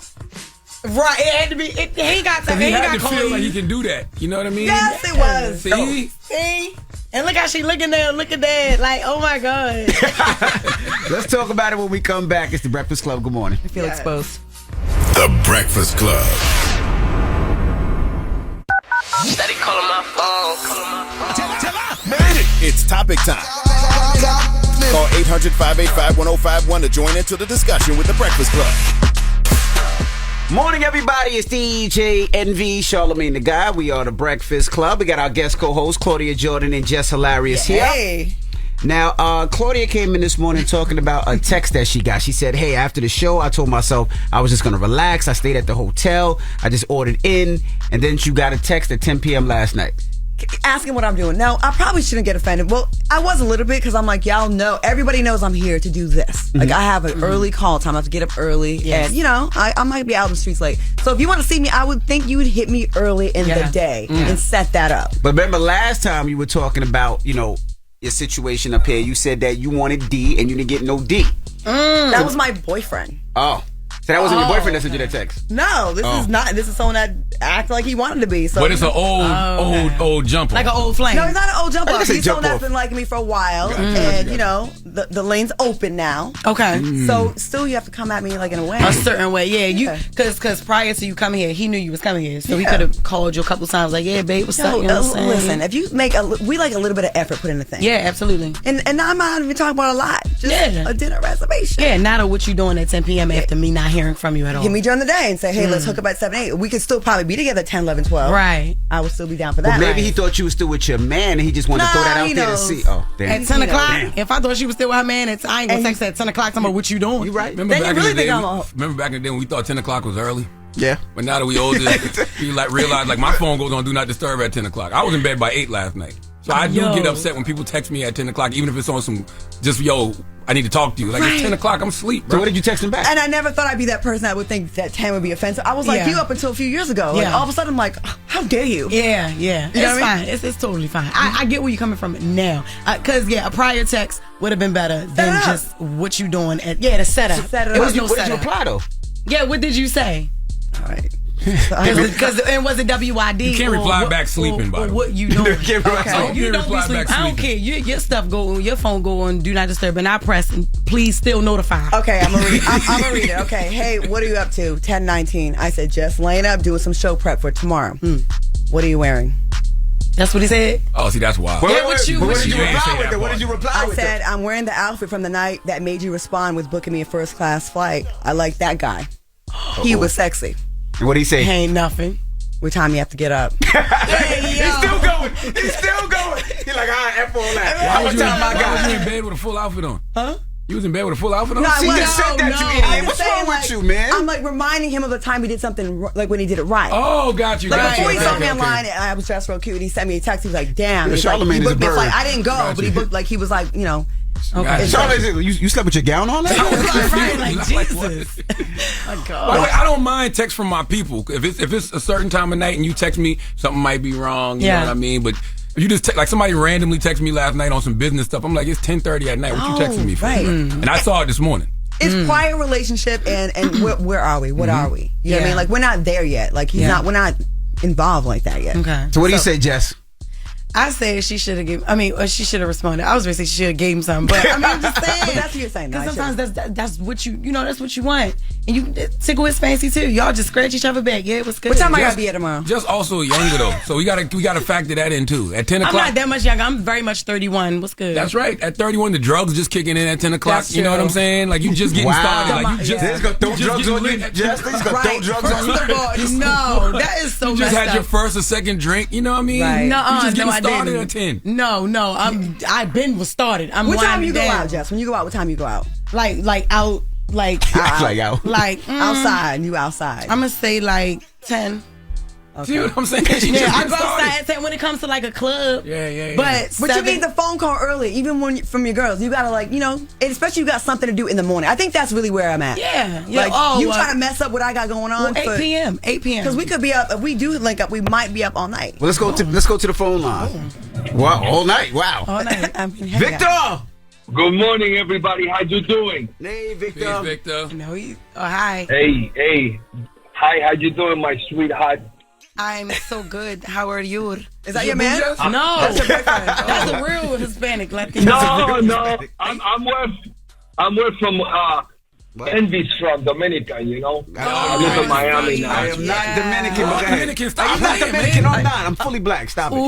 Right, it had to be. He got to. He had to feel like he can do that. You know what I mean? Yes, it was. See? And look how she looking there. Look at that. Like, oh my God. Let's talk about it when we come back. It's the Breakfast Club. Good morning. I feel exposed. The Breakfast Club. Steady calling my phone. It's topic time. Call 800-585-1051 to join into the discussion with the Breakfast Club. Morning, everybody. It's DJ NV, Charlamagne the Guy. We are the Breakfast Club. We got our guest co-hosts, Claudia Jordan and Jess Hilarious here. Hey. Now, Claudia came in this morning talking about a text that she got. She said, hey, after the show, I told myself I was just going to relax. I stayed at the hotel. I just ordered in. And then you got a text at 10 p.m. last night. Asking what I'm doing. Now, I probably shouldn't get offended. Well, I was a little bit because I'm like, y'all know, everybody knows I'm here to do this. Like, I have an early call time. I have to get up early. Yes. And, I might be out in the streets late. So if you want to see me, I would think you would hit me early in the day and set that up. But remember last time you were talking about, your situation up here. You said that you wanted D and you didn't get no D. That was my boyfriend. Oh. So that wasn't your boyfriend that sent you that text? No, this is not. This is someone that acted like he wanted to be. So, but it's an old jumper. Like an old flame. No, he's not an old jumper. He's someone that's been liking me for a while. And, the lane's open now. Okay. So still you have to come at me like in a way. A certain way, yeah. Because prior to you coming here, he knew you was coming here. So he could have called you a couple times like, yeah, babe, what's up? You know what I'm saying? Listen, if you make we like a little bit of effort put in the thing. Yeah, absolutely. And I'm not even talking about a lot. Just a dinner reservation. Yeah, not what you doing at 10 p.m. after me not hearing from you at all. Hit me during the day and say, hey, let's hook up at 7, 8. We could still probably be together at 10, 11, 12. Right. I would still be down for that. But maybe he thought you were still with your man and he just wanted to throw that out there to see. Oh, damn. At 10 o'clock? If I thought she was still with her man, I ain't going to text her at 10 o'clock. Talking about what you doing. You right. Remember back in the day when we thought 10 o'clock was early? Yeah. But now that we older, we realize my phone goes on Do Not Disturb at 10 o'clock. I was in bed by 8 last night. So I do get upset when people text me at 10 o'clock, even if it's on some, just, yo, I need to talk to you. Like, it's 10 o'clock, I'm asleep, bro. So what did you text him back? And I never thought I'd be that person that would think that 10 would be offensive. I was like you up until a few years ago. Like, all of a sudden, I'm like, how dare you? Yeah. You know It's what I mean? fine. It's totally fine. I get where you're coming from now. Because, a prior text would have been better than just what you doing. The setup. It was no What did you setup. reply, though? Yeah, what did you say? All right. And was it WYD? You can't reply back sleeping, by the way. What you doing? You can't You don't be reply sleeping. back I don't care. Your stuff go on, your phone go on Do Not Disturb, and I press and please still notify. Okay, I'm gonna read it. Okay, hey, what are you up to? 10:19. I said just laying up, doing some show prep for tomorrow. What are you wearing? That's what he said. Oh, see, that's wild. What did you reply say with? that What did you reply I with? said I'm wearing the outfit from the night that made you respond with booking me a first class flight. I like that guy. He was sexy. What did he say? Ain't nothing. What time you have to get up? He's still going. He's still going. He's like, F all that. Why was you time I got? in bed with a full outfit on? Huh? You was in bed with a full outfit on? No, I She wasn't. just said that, you I'm idiot. What's saying, wrong with like, you, man? I'm like reminding him of the time he did something like when he did it right. Oh, got you. Like got before you. he saw me Okay. online, and I was dressed real cute. And he sent me a text. He was like, "Damn." Yeah, He's like, Charlamagne he is a booked me a bird. flight. I didn't go, Got but he you. booked like he was like, you know. Okay. Charlamagne, you slept with your gown on? Like Jesus. My God. I don't mind text from my people. If it's a certain time of night and you text me, something might be wrong. You know what I mean? But if you just like somebody randomly texted me last night on some business stuff, I'm like, it's 10:30 at night. What you texting me for? Right. And I saw it this morning. It's prior relationship, and where are we? What are we? You know what I mean? Like we're not there yet. Like he's not. We're not involved like that yet. Okay. So what do you say, Jess? I say she should have given. I mean, she should have responded. I was going to say she should have gave him something, but I mean, I'm just saying. But that's what you're saying. Because sometimes that's what that's what you want, and you tickle his fancy too. Y'all just scratch each other back. Yeah, it was good. What time I gotta be at tomorrow? Just also younger though, so we gotta factor that in too. At 10 o'clock, I'm not that much younger. I'm very much 31. What's good? That's right. At 31, the drugs just kicking in at 10 o'clock. That's You know what I'm true. saying? Like you just getting started. Like you just He's gonna throw just drugs on getting you, lit. Jess. He's gonna throw drugs on you. First of all, no, that is so You just messed had your up. first or second drink. You know what I mean? Right. You No, just getting I started didn't. at 10. No, I've been started. I'm What time winding you go down. out, Jess? When you go out, what time you go out? Like out, like Like out. Outside. You outside. I'm gonna say like 10. See what I'm saying? She Yeah, just I getting go started. outside at 10 when it comes to like a club. Yeah. But you need the phone call early, even when from your girls. You gotta and especially you got something to do in the morning. I think that's really where I'm at. Yeah. Like you trying to mess up what I got going on. 8 p.m. 8 p.m. Because we could be up. If we do link up, we might be up all night. Well, let's go to the phone line. Wow, all night. Wow. All night. Victor. Good morning, everybody. How you doing? Hey, Victor. Hey, Victor. No, hi. Hey. Hi, how you doing, my sweetheart? I'm so good. How are you? Is that your man? No, That's your boyfriend. that's a real Hispanic Latino. No. I'm from Envy's from Dominican, you know. I live in Miami now. I am not Dominican. But go ahead. Dominican, stop I'm not playing, Dominican. man. I'm not. I'm fully black. Stop it.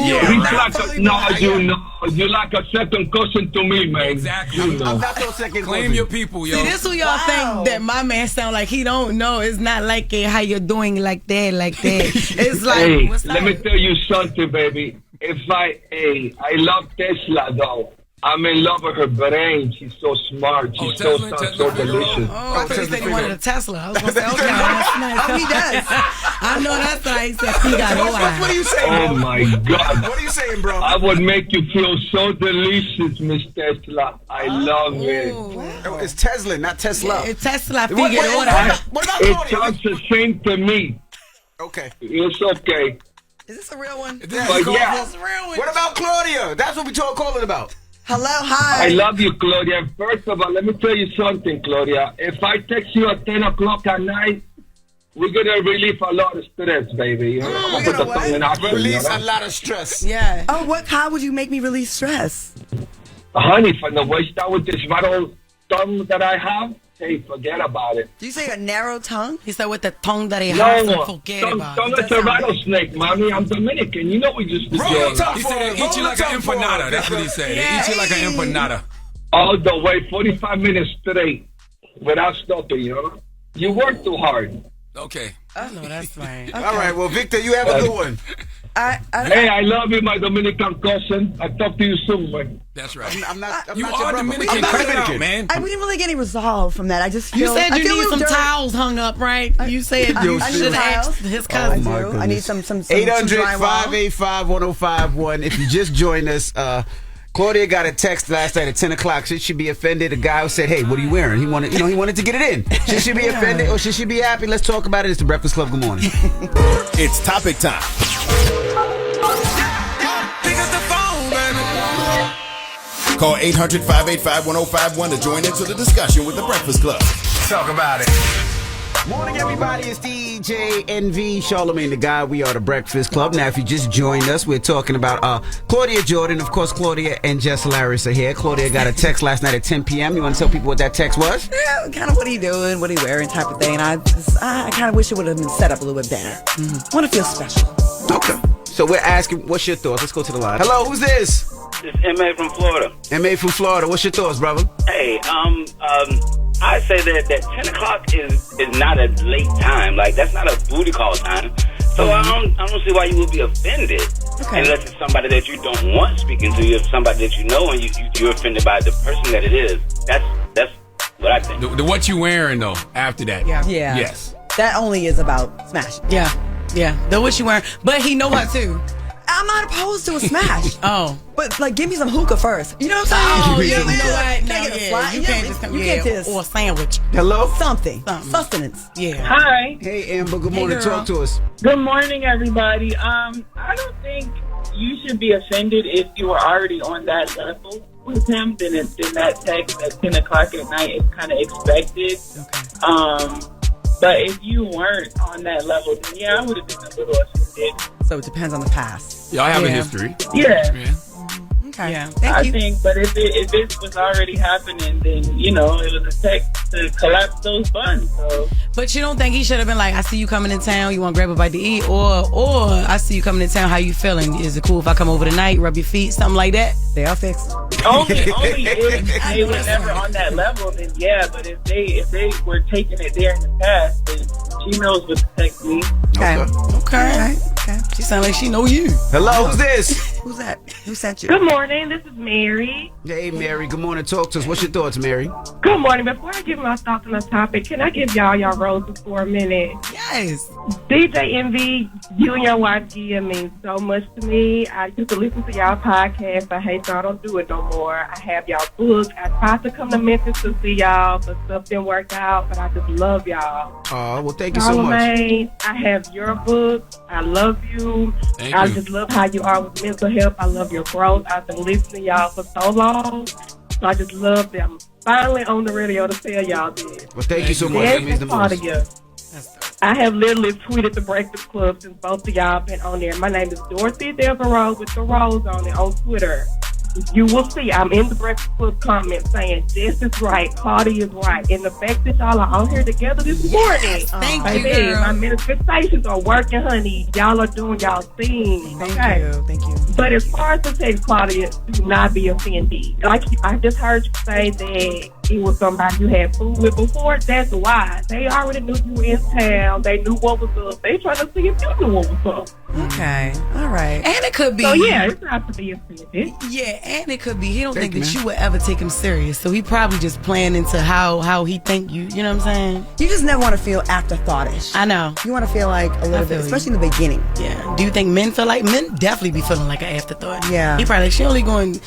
You're like a second cousin to me, man. Exactly. I'm not your second Claim cousin. your people, yo. See, this who y'all think that my man sound like he don't know. It's not like how you're doing like that. It's like, Hey, what's let me tell you something, baby. I love Tesla, though. I'm in love with her brain. She's so smart. She's so delicious. I thought he said he wanted a Tesla. I was going to say, okay, that's nice. Oh, he does. I know that's right. He said he got What are you saying, bro? Oh, my God. What are you saying, bro? I would make you feel so delicious, Miss Tesla. I love it. Oh, it's Tesla, not Tesla. It's Tesla. What about It Claudia? sounds the same to me. Okay. It's okay. Is this a real one? But yeah, What about Claudia? That's what we calling about. Hello, hi. I love you, Claudia. First of all, let me tell you something, Claudia. If I text you at 10 o'clock at night, we're going to relieve a lot of stress, baby. You know? We're gonna Release a lot of stress. Yeah. Oh, how would you make me release stress? Honey, from the waist out with this rattle tongue that I have, hey, forget about it. Do you say a narrow tongue? He said with the tongue that he has, No, forget about tongue it. is a rattlesnake, mommy. I'm Dominican. You know we just do He said they eat you like an empanada. That's what he said. They eat you like an empanada. all the way 45 minutes straight without stopping, you know? You work too hard. Okay. I know that's right. All right, well, Victor, you have a good one. Hey, I love you, my Dominican cousin. I'll talk to you soon, man. That's right. I'm not You your are brother. Dominican. I'm not Cut it Dominican. out, man. We didn't really get any resolve from that. I just feel. You said I you feel a need little some dirty. towels hung up, right? You said I you need should have towels. asked his cousin. I do. I need some 800-585-1051. If you just joined us, Claudia got a text last night at 10 o'clock. Should she be offended? A guy who said, hey, what are you wearing? He wanted to get it in. Should she be offended or should she be happy? Let's talk about it. It's the Breakfast Club. Good morning. It's topic time. Call 800-585-1051 to join into the discussion with the Breakfast Club. Talk about it. Morning, everybody. It's DJ NV, Charlamagne the Guy. We are the Breakfast Club. Now, if you just joined us, we're talking about Claudia Jordan. Of course, Claudia and Jess Hilarious are here. Claudia got a text last night at 10 p.m. You want to tell people what that text was? Yeah, kind of what he doing, what he wearing type of thing. And I kind of wish it would have been set up a little bit better. I want to feel special. Okay. So we're asking, what's your thoughts? Let's go to the line. Hello, who's this? It's M.A. from Florida. M.A. from Florida. What's your thoughts, brother? Hey, I say that 10 o'clock is not a late time. Like, that's not a booty call time. So I don't see why you would be offended. Okay. Unless it's somebody that you don't want speaking to you, if somebody that you know and you're offended by the person that it is. That's what I think. The what you wearing, though, after that. Yeah. Yes. That only is about smashing. Yeah. The what you wearing. But he know her, too. I'm not opposed to a smash. But, like, give me some hookah first. You know what I'm saying? You know what? Can I get a fly? You can't just come. You can't just. Or a sandwich. Hello? Something. Sustenance. Yeah. Hi. Hey, Amber. Good morning. girl. Talk to us. Good morning, everybody. I don't think you should be offended if you were already on that level with him. Then that text at 10 o'clock at night is kind of expected. Okay. But if you weren't on that level, then yeah, I would have been a little offended. So it depends on the past. Y'all have a history. Yeah. Okay. Yeah. I think, but if it was already happening, then, it was a text to collapse those buns. So. But you don't think he should have been like, I see you coming in town, you want to grab a bite to eat? Or I see you coming in town, how you feeling? Is it cool if I come over tonight, rub your feet, something like that? They are fixed. Only if they were never on that level, then yeah. But if they were taking it there in the past, then she knows what to text me. Okay. Okay. She sound like she know you. Hello, who's this? Who's that? Who sent you? Good morning. This is Mary. Hey, Mary. Good morning. Talk to us. What's your thoughts, Mary? Good morning. Before I give my thoughts on the topic, can I give y'all roses for a minute? Yes. DJ Envy, you and your wife Gia mean so much to me. I used to listen to y'all podcast. I hate y'all don't do it no more. I have y'all book. I tried to come to Memphis to see y'all, but stuff didn't work out. But I just love y'all. Oh, well, thank you so much. Charlamagne, I have your book. I love you. I just love how you are with mental health. I love your growth. I've been listening to y'all for so long. So I just love them. Finally on the radio to tell y'all this. Well, thank you so much. That means the most. Claudia, I have literally tweeted the Breakfast Club since both of y'all been on there. My name is Dorothy Devereaux with the Rose on it on Twitter. You will see I'm in the Breakfast Club comments saying Jess is right, Claudia is right. And the fact that y'all are on here together this morning. Thank you, baby, girl. my manifestations are working, honey. Y'all are doing y'all thing. Thank you. But as far as the text, Claudia, do not be offended. Like I just heard you say that it was somebody you had food with before. That's why. They already knew you were in town. They knew what was up. They trying to see if you knew what was up. Okay. All right. And it could be. So yeah, it's not to be offended. Yeah, and it could be. He don't think that you would ever take him serious. So he probably just playing into how he think you. You know what I'm saying? You just never want to feel afterthought-ish. I know. You want to feel like a little bit, especially in the beginning. Yeah. Do you think men feel like men definitely be feeling like an afterthought? Yeah. He probably like she only going to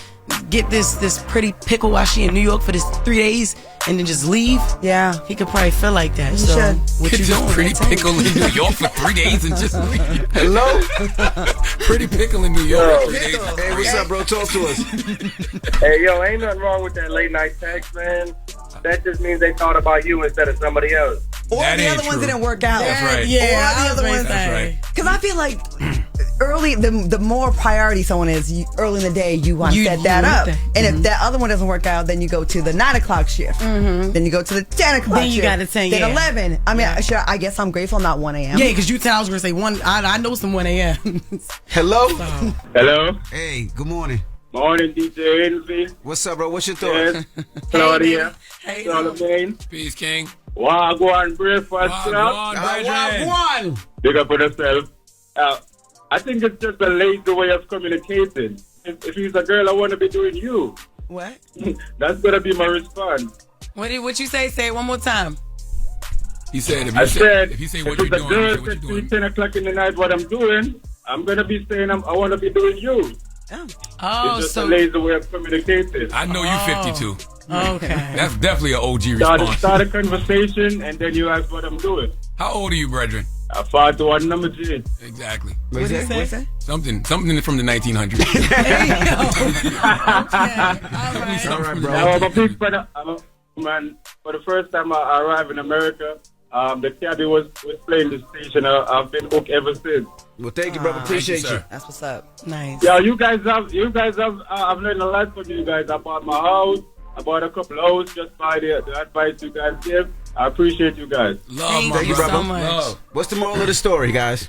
get this pretty pickle while she in New York for this 3 days and then just leave. Yeah. He could probably feel like that. He so should. What you doing? Pretty pickle in New York for 3 days and just leave. Hello? Pretty pickle in New York for 3 days. Hey, what's up, bro? Talk to us. Hey, yo, ain't nothing wrong with that late night text, man. That just means they thought about you instead of somebody else. Or the other ones didn't work out. That's right. Yeah, or the other ones. That's right. Because I feel like early, the more priority someone is, early in the day, you want to set that up. And if that other one doesn't work out, then you go to the 9 o'clock shift. Then you go to the 10 o'clock Then you shift. got to 10, Then 11. I mean, I guess I'm grateful I'm not 1 a.m. Yeah, because you tell I was going to say 1. I know some 1 a.m. Hello? Hello? Hey, good morning. Morning, DJ Envy. What's up, bro? What's your thoughts? Yes. Claudia. Hey, Charlamagne. Peace, King. Wagwan breakfast club. Wagwan, brethren. Wagwan. Big up on yourself. I think it's just a lazy way of communicating. If he's a girl, I want to be doing you. What? That's going to be my response. What you say? Say it one more time. He said, if you say if what you're the doing, girl you say what says you're doing. 10 o'clock in the night what I'm doing, I'm going to be saying I want to be doing you. Oh, it's just so a lazy way of communicating. I know you 52. Okay. That's definitely an OG response. Start a conversation and then you ask what I'm doing. How old are you, brethren? 41 number G. Exactly. What did he say? Something from the 1900s. All right, bro. I'm a big fan of, man. For the first time I arrived in America, the cabbie was playing the station. I've been hooked ever since. Well, thank you, brother. Appreciate you. That's what's up. Nice. Yeah, you guys have. I've learned a lot from you guys. I bought my house. I bought a couple of houses just by the advice you guys give. I appreciate you guys. Thank you, brother. so much. Love. What's the moral of the story, guys?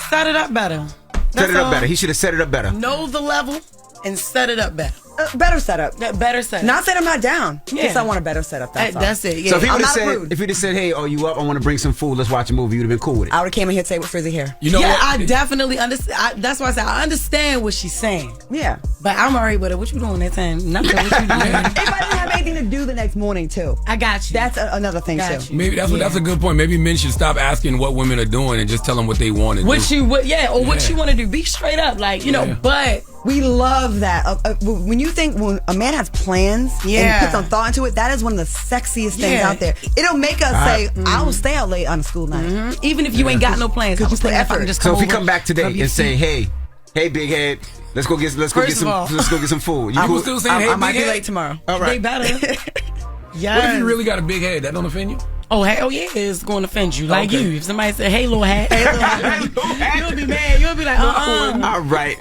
Set it up better. Set it up better. He should have set it up better. Know the level and set it up better. Better setup. Better setup. Not that I'm not down. Yeah. Just I want a better setup. That's it. Yeah. So if he I'm would have not said, rude. if he'd have said, "Hey, are you up? I want to bring some food. Let's watch a movie," you'd have been cool with it. I would have came in here today with frizzy hair. You know what? I definitely understand. That's why I said I understand what she's saying. Yeah. But I'm alright with it. What you doing that time? Nothing. What you doing? If I didn't have anything to do the next morning too. I got you. That's another thing Got too. you. Maybe that's a good point. Maybe men should stop asking what women are doing and just tell them what they want to do. What you what you want to do. Be straight up, like know. But we love that. When you think when a man has plans and put some thought into it, that is one of the sexiest things out there. It'll make us say, "I will stay out late on a school night," even if you ain't got no plans. Because you put effort. Just So if over, we come back today and say, "Hey, big head, let's go get some food." You I cool? was still saying, "Hey, I might big be head." late tomorrow. All They right. better. Yeah. What if you really got a big head? That don't offend you? Oh yeah, it's going to offend you. Like you. If somebody say, "Hey, little hat," you'll be mad. You'll be like, All right.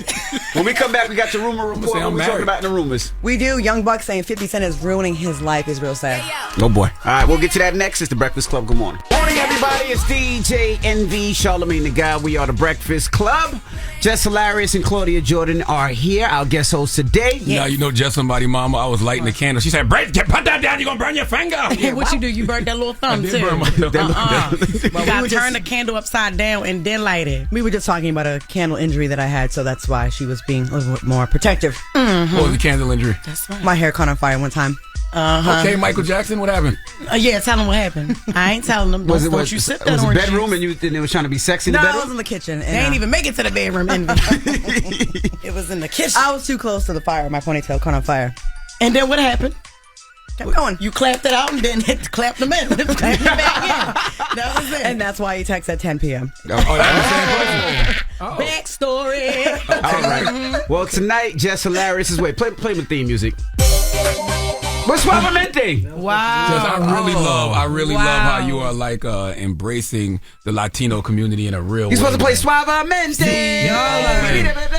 When we come back, we got the rumor report. say What I'm we talking married. about in the rumors? We do. Young Buck saying 50 Cent is ruining his life is real sad. Oh boy. All right, we'll get to that next. It's the Breakfast Club. Good morning. Morning, everybody. It's DJ NV, Charlamagne the Guy. We are the Breakfast Club. Jess Hilarious and Claudia Jordan are here. Our guest hosts today. Now you know just somebody, mama. I was lighting the candle. She said, "Put that down. You're gonna burn your finger." what you do? You burnt that little thumb did too. burn my thumb. You gotta turn the candle upside down and then light it. We were just talking about a candle injury that I had, so that's why she was being a little bit more protective. What was the candle injury? That's right. My hair caught on fire one time. Okay, Michael Jackson, what happened? Yeah, tell them what happened. I ain't telling them. Don't you sip that was it orange bedroom juice. and they was trying to be sexy in No, the I was bedroom? in the kitchen. They And, ain't even make it to the bedroom. It was in the kitchen. I was too close to the fire. My ponytail caught on fire. And then what happened? Kept going. You clapped it out and then clapped them in. Clapped them back in. That was it. And that's why he texts at 10 p.m. Oh, that's Backstory. All right. Well, tonight, Jess Hilarious is play the theme music. What's Suavemente? Wow. Just, I really love how you are like embracing the Latino community in a real way. You're supposed to play Suavemente.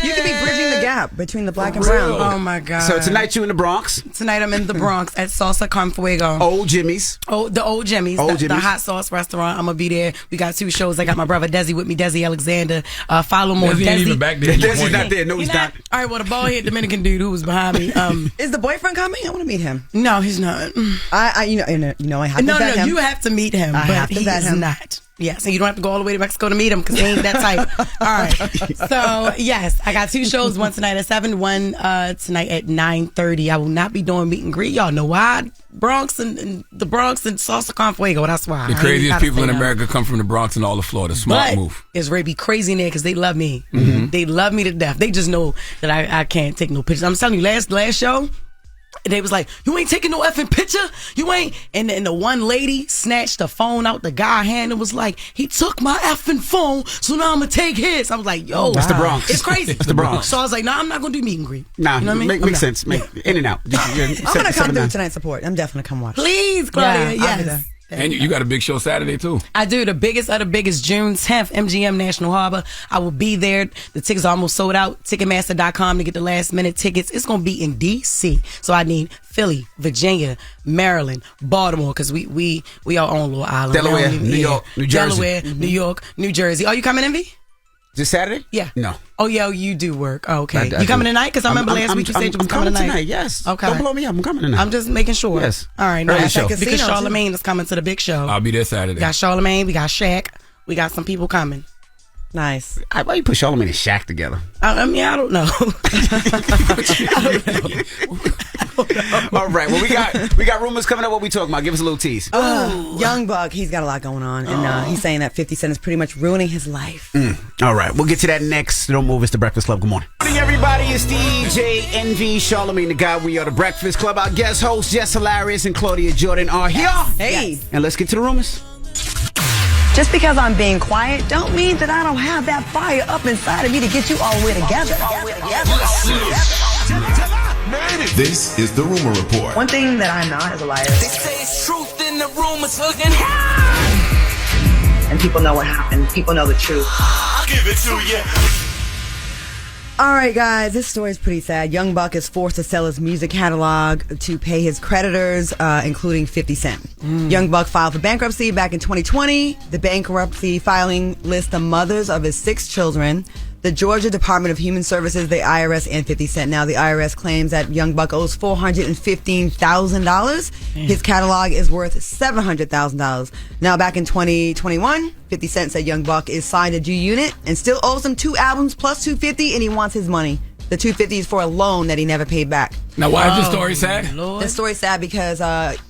You could be bridging the gap between the black and brown. Oh my God. So tonight you in the Bronx. Tonight I'm in the Bronx at Salsa Con Fuego. Old Jimmy's. Oh, the Old Jimmy's. Old the Jimmy's. hot sauce restaurant. I'm going to be there. We got 2 shows. I got my brother Desi with me, Desi Alexander. Follow more Desi ain't even back there. Desi's not there. No, he's not. All right, well, the bald head Dominican dude who was behind me. Is the boyfriend coming? I want to meet him. No, he's not. I have to vet him. You have to meet him, I but have to vet he's him. not. Yes, and you don't have to go all the way to Mexico to meet him because he ain't that type. All right. So, yes, I got 2 shows, one tonight at 7, one tonight at 9:30. I will not be doing meet and greet. Y'all know why? Bronx and the Bronx and Salsa Con Fuego. That's why. The craziest people in America come from the Bronx and all of Florida. Smart move. It's really crazy in there because they love me. Mm-hmm. They love me to death. They just know that I can't take no pictures. I'm telling you, last show, they was like, "You ain't taking no effing picture. You ain't." And the one lady snatched the phone out the guy's hand and was like, "He took my effing phone, so now I'm gonna take his." I was like, "Yo, That's the Bronx. It's crazy." That's the Bronx. So I was like, "Nah, I'm not gonna do meet and greet." Nah, you know what I mean? Makes sense. In and out. I'm gonna come through tonight's support. I'm definitely gonna come watch. Please, Claudia. Yeah, I'll be yes. there. And you got a big show Saturday, too. I do. The biggest of the biggest, June 10th, MGM National Harbor. I will be there. The tickets are almost sold out. Ticketmaster.com to get the last minute tickets. It's going to be in D.C. So I need Philly, Virginia, Maryland, Baltimore, because we are on a little island. Delaware, New York, New Jersey. Delaware, New York, New Jersey. Are you coming, Envy? This Saturday? Yeah. No. Oh, yeah, you do work. Oh, okay. I you coming do. tonight? Because I remember last week you said you was coming tonight. Yes. Okay. Don't blow me up. I'm coming tonight. I'm just making sure. Yes. All right. Early Nice. show. Because Charlamagne is coming to the big show. I'll be there Saturday. We got Charlamagne. We got Shaq. We got some people coming. Nice. Why you put Charlamagne and Shaq together? I mean, I don't know. All right. Well, we got rumors coming up. What we talking about? Give us a little tease. Young Buck, he's got a lot going on, and he's saying that 50 Cent is pretty much ruining his life. All right. We'll get to that next. Don't move. It's the Breakfast Club. Good morning. Good morning, everybody. It's DJ NV Charlamagne the God. We are the Breakfast Club. Our guest hosts, Jess Hilarious and Claudia Jordan are here. Hey. And let's get to the rumors. Just because I'm being quiet don't mean that I don't have that fire up inside of me to get you all the way together. This is the Rumor Report. One thing that I'm not is a liar. They say it's truth in the rumors looking And people know what happened. People know the truth. I'll give it to you. All right, guys, this story is pretty sad. Young Buck is forced to sell his music catalog to pay his creditors, including 50 Cent. Young Buck filed for bankruptcy back in 2020. The bankruptcy filing lists the mothers of his 6 children, the Georgia Department of Human Services, the IRS, and 50 Cent. Now, the IRS claims that Young Buck owes $415,000. His catalog is worth $700,000. Now, back in 2021, 50 Cent said Young Buck is signed to G-Unit and still owes him 2 albums plus $250, and he wants his money. The $250 is for a loan that he never paid back. Now, why is this story sad? This story's sad because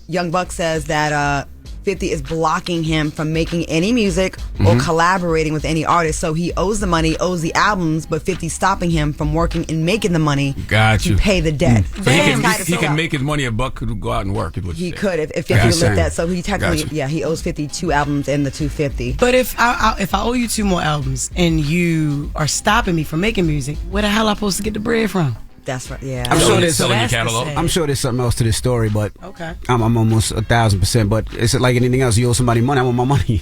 Young Buck says that 50 is blocking him from making any music or collaborating with any artist. So he owes the money, owes the albums, but 50's stopping him from working and making the money to pay the debt. So he can make his money. A Buck could go out and work. He could if 50 would lift that. So he technically, he owes 50 2 albums and the $250. But if I owe you 2 more albums and you are stopping me from making music, where the hell am I supposed to get the bread from? That's right. Yeah, I'm sure there's selling your catalog. I'm sure there's something else to this story, but okay, I'm almost 1,000%. But it's like anything else. You owe somebody money. I want my money.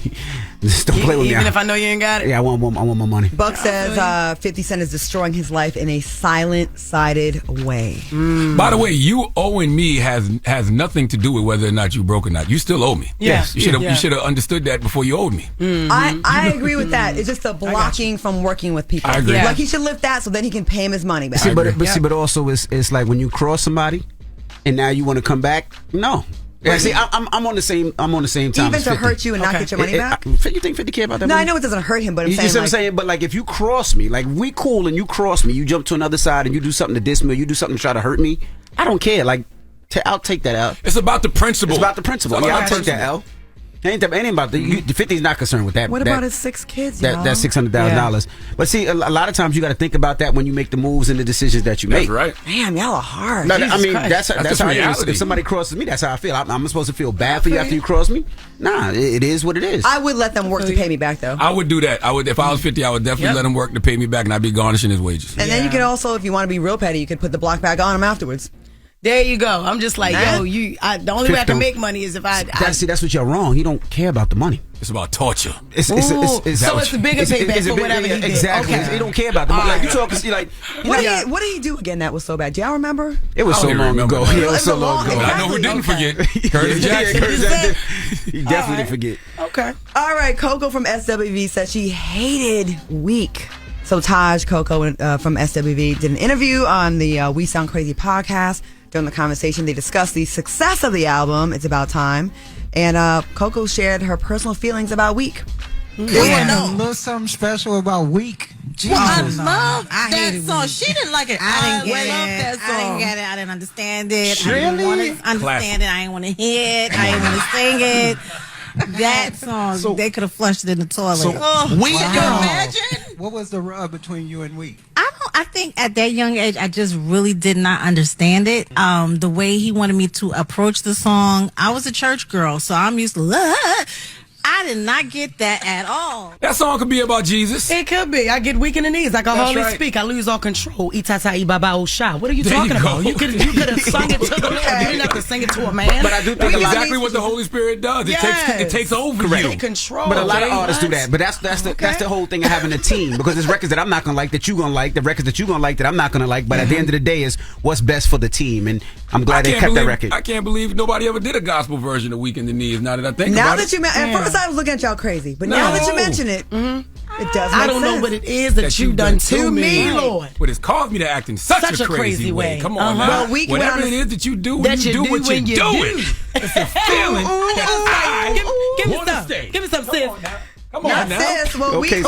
Just don't play with me. Even if I know you ain't got it. Yeah, I want my money. Buck says 50 Cent is destroying his life in a silent-sided way. By the way, you owing me has nothing to do with whether or not you broke or not. You still owe me. Yes, you should have understood that before you owed me. I agree with that. It's just the blocking from working with people. I agree. Like he should lift that so then he can pay him his money back. But also it's like when you cross somebody and now you want to come back. No. Yeah, see, I'm on the same time. Even to hurt you and not get your money back. You think 50 care about that? No, money? I know it doesn't hurt him, but I'm you saying, see what I'm saying. But like, if you cross me, like we cool and you cross me, you jump to another side and you do something to diss me, or you do something to try to hurt me. I don't care. Like, I'll take that L. It's about the principle. It's about the principle. Yeah, I'll take that L. Ain't about the 50's not concerned with that. What about his 6 kids? That's $600,000. But see, a lot of times you got to think about that when you make the moves and the decisions that you make. Right. Damn, y'all are hard. No, I mean, that's how reality. it is. If somebody crosses me, that's how I feel. I'm supposed to feel bad for you after you cross me? Nah, it is what it is. I would let them work to pay me back, though. I would do that. If I was 50, I would definitely let him work to pay me back, and I'd be garnishing his wages. And then you could also, if you want to be real petty, you could put the block back on him afterwards. There you go. I'm just like, the only way I can make money is if that's what you're wrong. He don't care about the money. It's about torture. So it's a bigger payback for whatever he did. Exactly. Okay. He don't care about the money. Like you talking, like what did he do again that was so bad? Do y'all remember? It was so long ago. Yeah, it was so long ago. I know who didn't forget. Curtis Jackson. He definitely didn't forget. Okay. All right. Coco from SWV said she hated Week. So Taj Coco from SWV did an interview on the We Sound Crazy podcast. During the conversation, they discussed the success of the album, It's About Time, and Coco shared her personal feelings about Week. Yeah, a little something special about Week. Jesus. Well, I love that song. She didn't like it. I didn't get that song. I didn't get it. I didn't understand it. Really? I didn't want to understand it. I didn't want to hear it. I didn't want to sing it. That song, they could have flushed it in the toilet. So, Week, can you imagine? What was the rub between you and Week? I think at that young age, I just really did not understand it. The way he wanted me to approach the song. I was a church girl, so I'm used to I did not get that at all. That song could be about Jesus. It could be. I get weak in the knees. I can hardly speak. I lose all control. Itata ibaba osha. What are you talking about? You could have sung it to the Lord. You didn't have to sing it to a man. But I do think exactly what the Holy Spirit does. It takes over you. Take control. But a lot of artists do that. But that's the whole thing of having a team, because there's records that I'm not gonna like that you're gonna like, the records that you're gonna like that I'm not gonna like. But at the end of the day, is what's best for the team, and I'm glad they kept that record. I can't believe nobody ever did a gospel version of Weak in the Knees. Now that I think about it. Now that you at first I was looking at y'all crazy, but now that you mention it, it does make sense. I don't know what it is that you've done to me, Lord. But it's caused me to act in such a crazy way. Come on now. Well, whatever it is that you do, when you do what you do it. It's a feeling that I want to stay. Give me some, sis. Come on now. Sis. Well, Okay,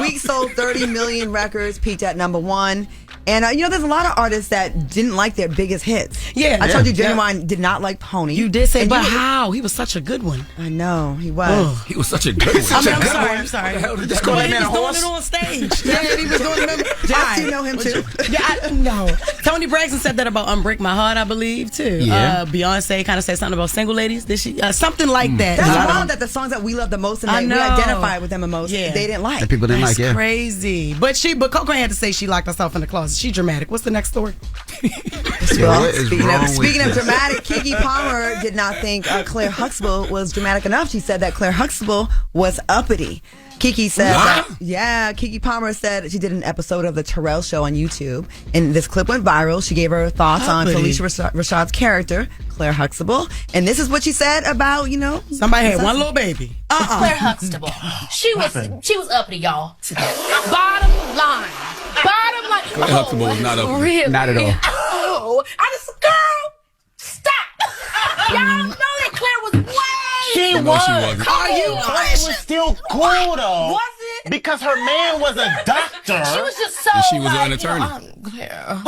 we sold 30 million records, peaked at number 1. And, there's a lot of artists that didn't like their biggest hits. Yeah. I told you Genuine did not like Pony. You did say, And but how? He was such a good one. I know, he was. He was such a good one. I'm sorry. Just call that man a He was horse. doing it on stage. Yeah, he was doing it. Jess, you know him too. No. Tony Braxton said that about Unbreak My Heart, I believe, too. Yeah. Beyonce kind of said something about single ladies. Did she? Something like that. That's wild that the songs that we love the most and I that we know. identify with them the most, they didn't like. That people didn't like, yeah. Crazy. But Coco had to say she locked herself in the closet. She dramatic. What's the next story? What is wrong with Speaking of this? dramatic, Keke Palmer did not think Claire Huxtable was dramatic enough. She said that Claire Huxtable was uppity. Keke said Keke Palmer said she did an episode of the Terrell Show on YouTube, and this clip went viral. She gave her thoughts on Felicia Rashad's character, Claire Huxtable, and this is what she said about, somebody had one little baby. Claire Huxtable. She was uppity, y'all. Bottom line. Claire Huxtable was not uppity. Really? Not at all. Oh, girl, stop. Y'all know that Claire was way. She wasn't. Are you? Claire was still cool though. Was it? Because her man was a doctor. She was just so. And she was an attorney. Claire.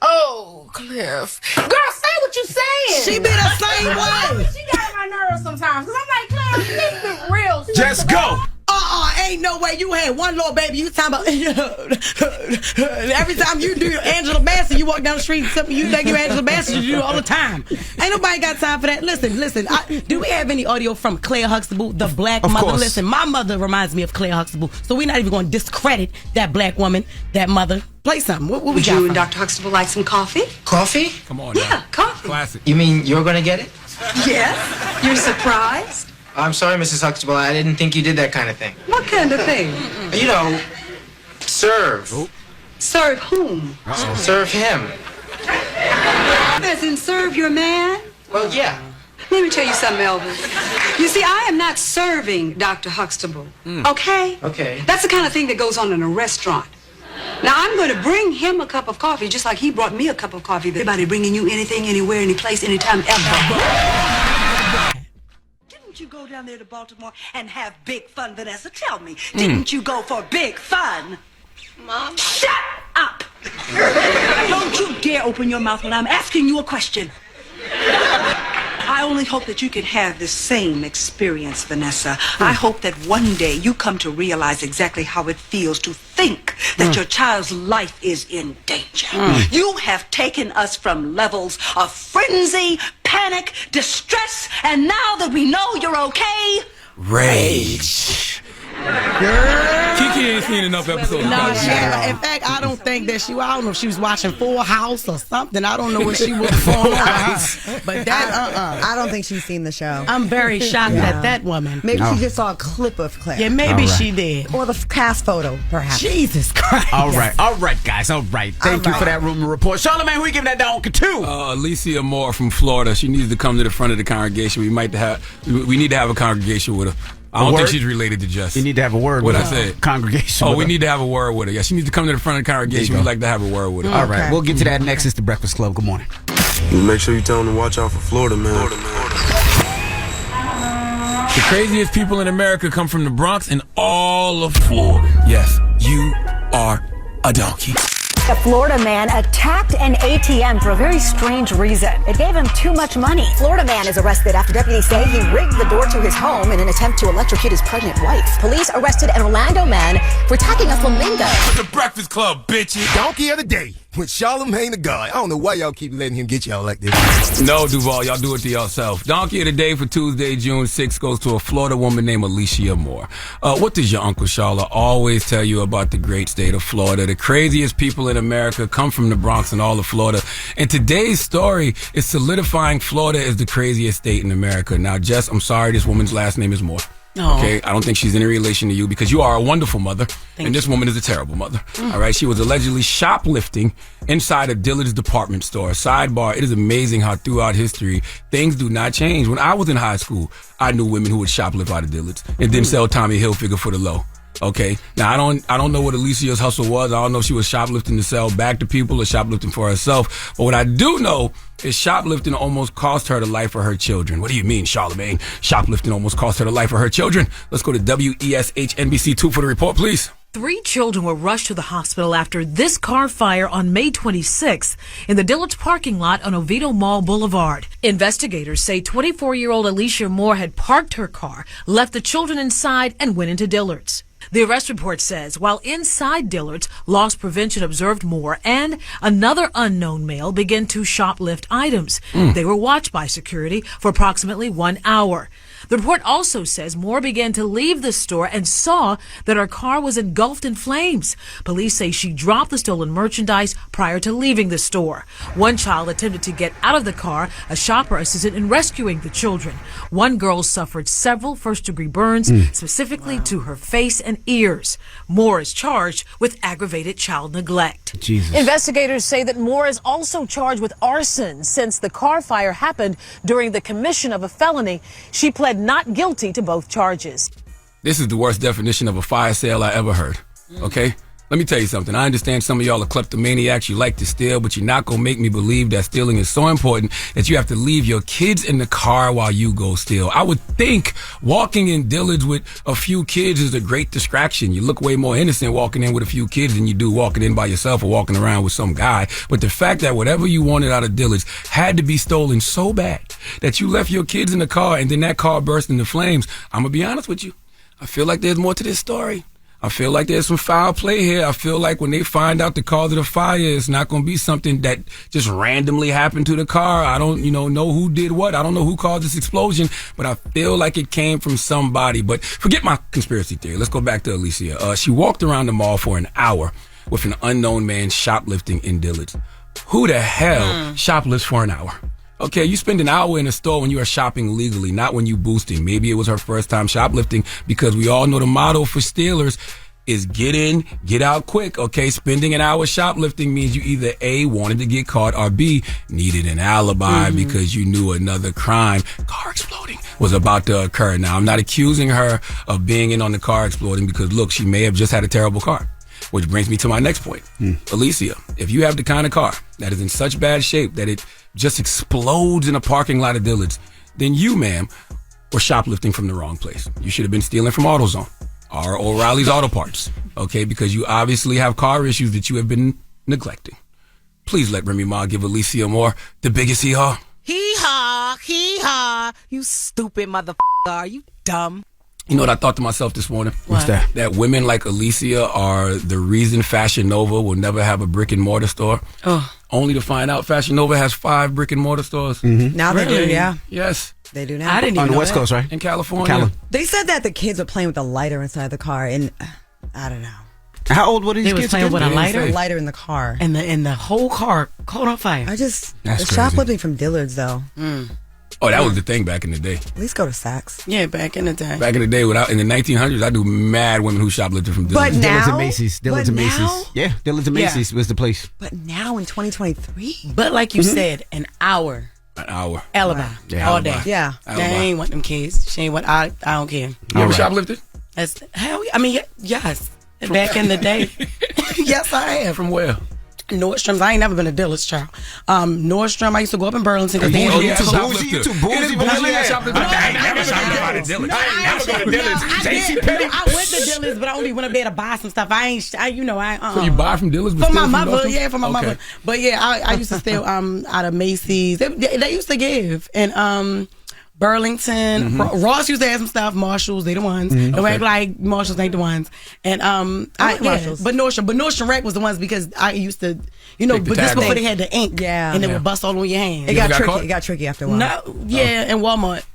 Oh, Claire. Girl, say what you saying. She be the same way. She got on my nerves sometimes. Because I'm like, Claire, let's be real. Just go. Ain't no way you had one little baby. You talking about every time you do Angela Bassett, you walk down the street, something you think you're Angela Bassett, you do all the time. Ain't nobody got time for that. Listen. Do we have any audio from Claire Huxtable, the black Of mother? course. Listen, my mother reminds me of Claire Huxtable, so we're not even going to discredit that black woman, that mother. Play something. What we Would got? you from and Dr. Huxtable like some coffee? Coffee? Come on Yeah, now. coffee. Classic. You mean you're gonna get it? Yes. You're surprised? I'm sorry, Mrs. Huxtable. I didn't think you did that kind of thing. What kind of thing? You know, serve. Serve whom? Serve him. As in serve your man? Well, yeah. Let me tell you something, Elvis. You see, I am not serving Dr. Huxtable. Okay? Okay. That's the kind of thing that goes on in a restaurant. Now, I'm going to bring him a cup of coffee just like he brought me a cup of coffee. Anybody bringing you anything, anywhere, any place, anytime, ever. Didn't you go down there to Baltimore and have big fun, Vanessa? Tell me. Didn't you go for big fun? Mom. Shut up! Don't you dare open your mouth when I'm asking you a question. I only hope that you can have the same experience, Vanessa. I hope that one day you come to realize exactly how it feels to think that your child's life is in danger. You have taken us from levels of frenzy, panic, distress, and now that we know you're okay, Rage. Kiki ain't seen enough episodes. No, in fact, I don't think that I don't know if she was watching Full House or something. I don't know what she was going on. But that, I don't think she's seen the show. I'm very shocked at that woman. Maybe she just saw a clip of Claire. Yeah, maybe she did. Or the cast photo, perhaps. Jesus Christ. All right, guys. All right. Thank you for that rumor report. Charlamagne, who you giving that donkey to? Alicia Moore from Florida. She needs to come to the front of the congregation. We need to have a congregation with her. I don't think she's related to Jess. You need to have a word with her. I said. Congregation. We need to have a word with her. Yeah, she needs to come to the front of the congregation. We'd like to have a word with her. All right, we'll get to that next. It's the Breakfast Club. Good morning. Make sure you tell them to watch out for Florida, man. The craziest people in America come from the Bronx and all of Florida. Yes, you are a donkey. A Florida man attacked an ATM for a very strange reason. It gave him too much money. Florida man is arrested after deputies say he rigged the door to his home in an attempt to electrocute his pregnant wife. Police arrested an Orlando man for attacking a flamingo. It's the Breakfast Club, bitches. Donkey of the day with Charlamagne the God. I don't know why y'all keep letting him get y'all like this. No, Duval, y'all do it to yourself. Donkey of the day for Tuesday, June 6th goes to a Florida woman named Alicia Moore. What does your Uncle Charla always tell you about the great state of Florida? The craziest people in America come from the Bronx and all of Florida. And today's story is solidifying Florida as the craziest state in America. Now, Jess, I'm sorry, this woman's last name is Moore. Oh. Okay, I don't think she's any relation to you because you are a wonderful mother, and this woman is a terrible mother. All right, she was allegedly shoplifting inside of Dillard's department store. Sidebar: it is amazing how throughout history things do not change. When I was in high school, I knew women who would shoplift out of Dillard's and then sell Tommy Hilfiger for the low. Okay. Now I don't know what Alicia's hustle was. I don't know if she was shoplifting to sell back to people or shoplifting for herself. But what I do know is shoplifting almost cost her the life of her children. What do you mean, Charlamagne? Shoplifting almost cost her the life of her children. Let's go to WESH NBC2 for the report, please. 3 children were rushed to the hospital after this car fire on May 26th in the Dillard's parking lot on Oviedo Mall Boulevard. Investigators say 24-year-old Alicia Moore had parked her car, left the children inside, and went into Dillard's. The arrest report says while inside Dillard's, loss prevention observed Moore and another unknown male began to shoplift items. They were watched by security for approximately 1 hour. The report also says Moore began to leave the store and saw that her car was engulfed in flames. Police say she dropped the stolen merchandise prior to leaving the store. One child attempted to get out of the car. A shopper assisted in rescuing the children. One girl suffered several first-degree burns, specifically to her face and ears. Moore is charged with aggravated child neglect. Jesus. Investigators say that Moore is also charged with arson since the car fire happened during the commission of a felony. She pled not guilty to both charges. This is the worst definition of a fire sale I ever heard. Okay? Let me tell you something. I understand some of y'all are kleptomaniacs. You like to steal, but you're not going to make me believe that stealing is so important that you have to leave your kids in the car while you go steal. I would think walking in Dillard's with a few kids is a great distraction. You look way more innocent walking in with a few kids than you do walking in by yourself or walking around with some guy. But the fact that whatever you wanted out of Dillard's had to be stolen so bad that you left your kids in the car and then that car burst into flames, I'm going to be honest with you. I feel like there's more to this story. I feel like there's some foul play here. I feel like when they find out the cause of the fire, it's not going to be something that just randomly happened to the car. I don't, know who did what. I don't know who caused this explosion, but I feel like it came from somebody. But forget my conspiracy theory. Let's go back to Alicia. She walked around the mall for an hour with an unknown man shoplifting in Dillard's. Who the hell shoplifts for an hour? Okay, you spend an hour in a store when you are shopping legally, not when you boosting. Maybe it was her first time shoplifting because we all know the motto for stealers is get in, get out quick. Okay, spending an hour shoplifting means you either A, wanted to get caught, or B, needed an alibi because you knew another crime, car exploding, was about to occur. Now, I'm not accusing her of being in on the car exploding because, look, she may have just had a terrible car. Which brings me to my next point. Alicia, if you have the kind of car that is in such bad shape that it just explodes in a parking lot of Dillard's, then you, ma'am, were shoplifting from the wrong place. You should have been stealing from AutoZone or O'Reilly's Auto Parts, okay? Because you obviously have car issues that you have been neglecting. Please let Remy Ma give Alicia Moore the biggest hee-haw. Hee-haw, hee-haw. You stupid motherfucker. Are you dumb? You know what I thought to myself this morning? What's that? That women like Alicia are the reason Fashion Nova will never have a brick and mortar store. Only to find out Fashion Nova has 5 brick and mortar stores. Now they do, yeah. Yes. They do now. I didn't even on the know West that. Coast, right? In California. They said that the kids were playing with a lighter inside the car, and I don't know. How old were these They kids? was playing with a lighter? A lighter in the car. And the whole car caught on fire. That's the crazy. shoplifting from Dillard's, though. Oh, that was the thing back in the day. At least go to Saks. Yeah, back in the day. Back in the day, in the 1900s, I knew mad women who shoplifted from Dillard's. But Dillard's now? and Macy's. Dillard's and But Macy's. now? Yeah, Dillard's and Macy's was the place. But now in 2023? But like you said, an hour. An hour. Alibi. Yeah, all alibi. day. Yeah. They ain't want them kids. She ain't want, I don't care. You ever shoplifted? That's, hell, I mean, yes. Back in the day. Yes, I have. From where? Nordstrom's. I ain't never been a Dillard's child. Nordstrom, I used to go up in Burlington. You too shoplifter. bougie, I never shoplifted at Dillard's. I never go to Dillard's. I went to Dillard's, but I only went up there to buy some stuff. So you buy from Dillard's? For my mother, yeah, for my mother. But yeah, I used to steal out of Macy's. They used to give. And Burlington, Ross used to have some stuff. Marshalls, they the ones. Don't act like Marshalls ain't the ones. And Marshalls. But Nordstrom Rack was the ones because I used to, but this before they had the ink, and it would bust all on your hands. It got tricky after a while. No, and Walmart,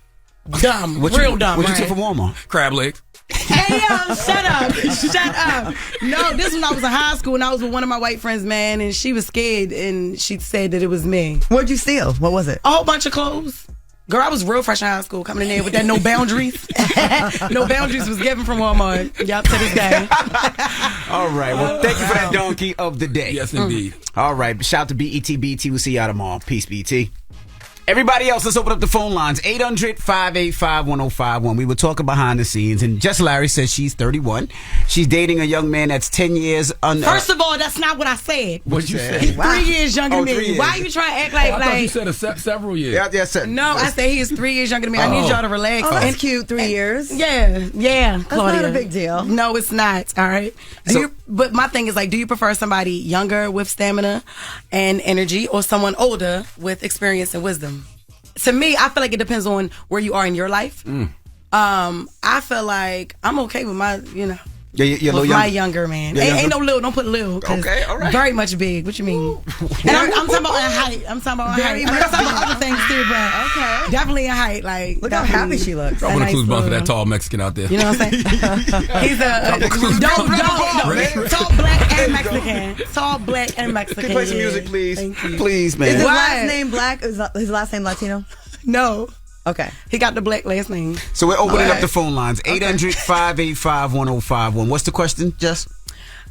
dumb, real dumb. What you took from Walmart? Crab legs. Hey, shut up. No, this when I was in high school and I was with one of my white friends, man, and she was scared and she said that it was me. What'd you steal? What was it? A whole bunch of clothes. Girl, I was real fresh in high school, coming in there with that no boundaries. No boundaries was given from Walmart. Yup, to this day. All right. Well, thank you for that donkey of the day. Yes, indeed. All right. Shout out to BET. BET will see y'all tomorrow. Peace, BET. Everybody else, let's open up the phone lines. 800-585-1051. We were talking behind the scenes, and Jess Hilarious says she's 31. She's dating a young man that's 10 years under. First of all, that's not what I said. What'd you say? He's 3 years younger than me. Why you trying to act like... I thought you said several years. Yeah, no, I said he is 3 years younger than me. I need y'all to relax. Oh, that's cute. 3 years. Yeah, That's Claudia. not a big deal. No, it's not. All right. But my thing is like, do you prefer somebody younger with stamina and energy, or someone older with experience and wisdom? To me, I feel like it depends on where you are in your life. I feel like I'm okay with my, with my younger man. Ain't no little. Don't put little. Okay, all right. Very much big. What you mean? And I'm talking about in height. I'm talking about height. I'm talking about other things too, but definitely in height. Like, look how happy she looks. I want a clues bump for that tall Mexican out there. You know what I'm saying? He's tall black and Mexican. Tall black and Mexican. Can you play some music, please? Please, man. Is his last name Black? Is his last name Latino? No. Okay. He got the black last name. So we're opening up the phone lines. 800-585-1051. What's the question, Jess?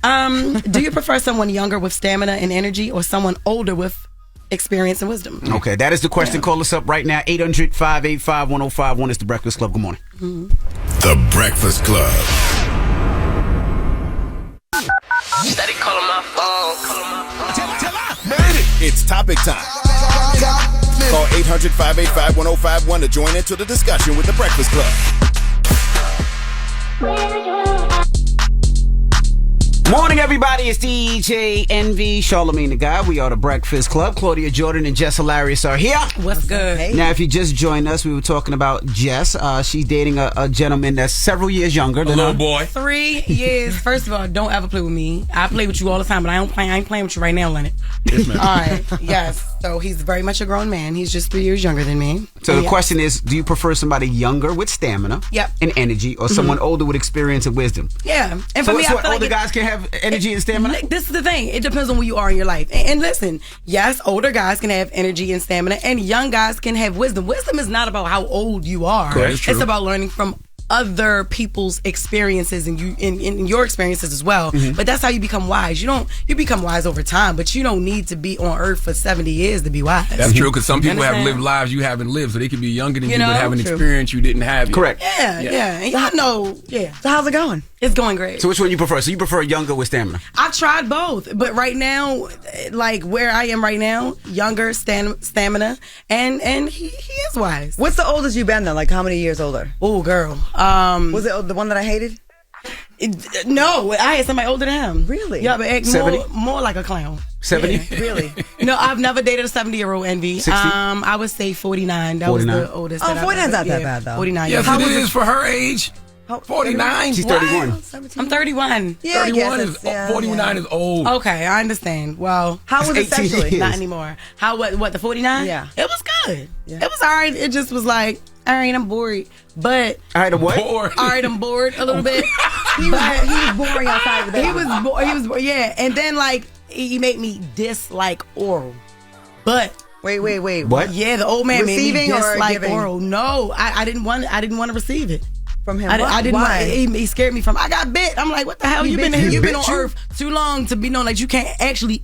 Do you prefer someone younger with stamina and energy, or someone older with experience and wisdom? Okay, that is the question. Call us up right now. 800-585-1051. It's The Breakfast Club. Good morning. The Breakfast Club. Steady calling my phone. It's topic time. Call 800-585-1051 to join into the discussion with The Breakfast Club. Morning, everybody. It's DJ NV, Charlamagne the Guy. We are The Breakfast Club. Claudia Jordan and Jess Hilarious are here. What's good? Now, if you just joined us, we were talking about Jess. She's dating a gentleman that's several years younger than little her. boy. 3 years. First of all, don't ever play with me. I play with you all the time, but I ain't playing with you right now, Leonard. Yes, ma'am. All right. Yes. So he's very much a grown man. He's just 3 years younger than me. So the question is, do you prefer somebody younger with stamina and energy, or someone older with experience and wisdom? Yeah. And So for me, I what, feel older like guys can have energy and stamina? This is the thing. It depends on where you are in your life. And listen, yes, older guys can have energy and stamina, and young guys can have wisdom. Wisdom is not about how old you are. Correct, it's true. It's about learning from other people's experiences and you in your experiences as well. But that's how you become wise. You become wise over time, but you don't need to be on earth for 70 years to be wise. That's true, because some people have lived lives you haven't lived, so they could be younger than you, but have an experience you didn't have yet. Correct. Yeah. And y'all know, So how's it going? it's going great. So which one you prefer? So you prefer younger with stamina? I've tried both, but right now, like where I am right now, younger stamina, and he is wise. What's the oldest you've been though? Like how many years older? Oh, girl. Was it the one that I hated? No, I had somebody older than him. Really? Yeah, but act 70? more like a clown. 70? Yeah, really? No, I've never dated a 70-year-old, Envy. 60? I would say 49. That 49. was the oldest. Oh, that 49's not that bad though. 49. Yes, it is for her age. 49. She's 31. I'm 31. Yeah, 31 is 49 is old. Okay, I understand. Well, how was it sexually? Not anymore. How what the 49? Yeah. It was good. Yeah. It was alright. It just was like, all right, I'm bored. But All right, what? Bored. all right, I'm bored a little bit. He was boring outside of the He was bored. Yeah, and then like he made me dislike oral. But wait. What? yeah, the old man Receiving made me or dislike giving? oral. No, I didn't want to receive it. From him? I didn't Why? want. He scared me from. I got bit. I'm like, what the hell? You've been on Earth too long to be known like you can't actually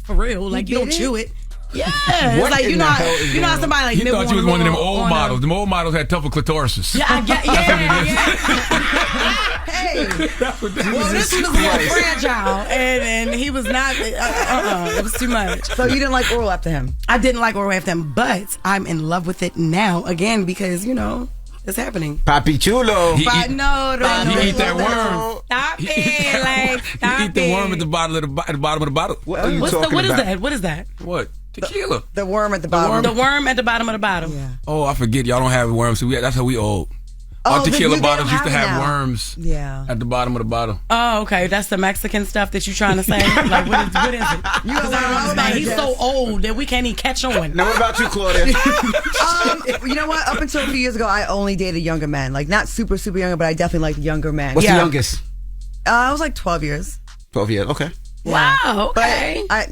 for real. Like you don't chew it. Yeah, it's like you know how somebody like He thought you was one of them old models. Them old models had tougher clitorises. Yeah, I get. Hey, well, this was a little fragile, and he was not. It was too much. So you didn't like oral after him? I didn't like oral after him, but I'm in love with it now again because it's happening. Papi chulo. He eat that worm. Stop it! Stop He eat the worm at the bottom of the bottle. What are you talking about? What is that? What is that? What? Tequila. The worm at the bottom. The worm at the bottom of the bottle. Yeah. Oh, I forget. Y'all don't have worms. So that's how we old. Our tequila bottles used to have worms. Yeah. At the bottom of the bottle. Oh, okay. That's the Mexican stuff that you're trying to say. Like, what is it? Because I don't understand. He's so old that we can't even catch on. Now, what about you, Claudia? You know what? Up until a few years ago, I only dated younger men. Like, not super, super younger, but I definitely liked younger men. What's the youngest? I was like 12 years. 12 years. Okay. Wow. Okay. But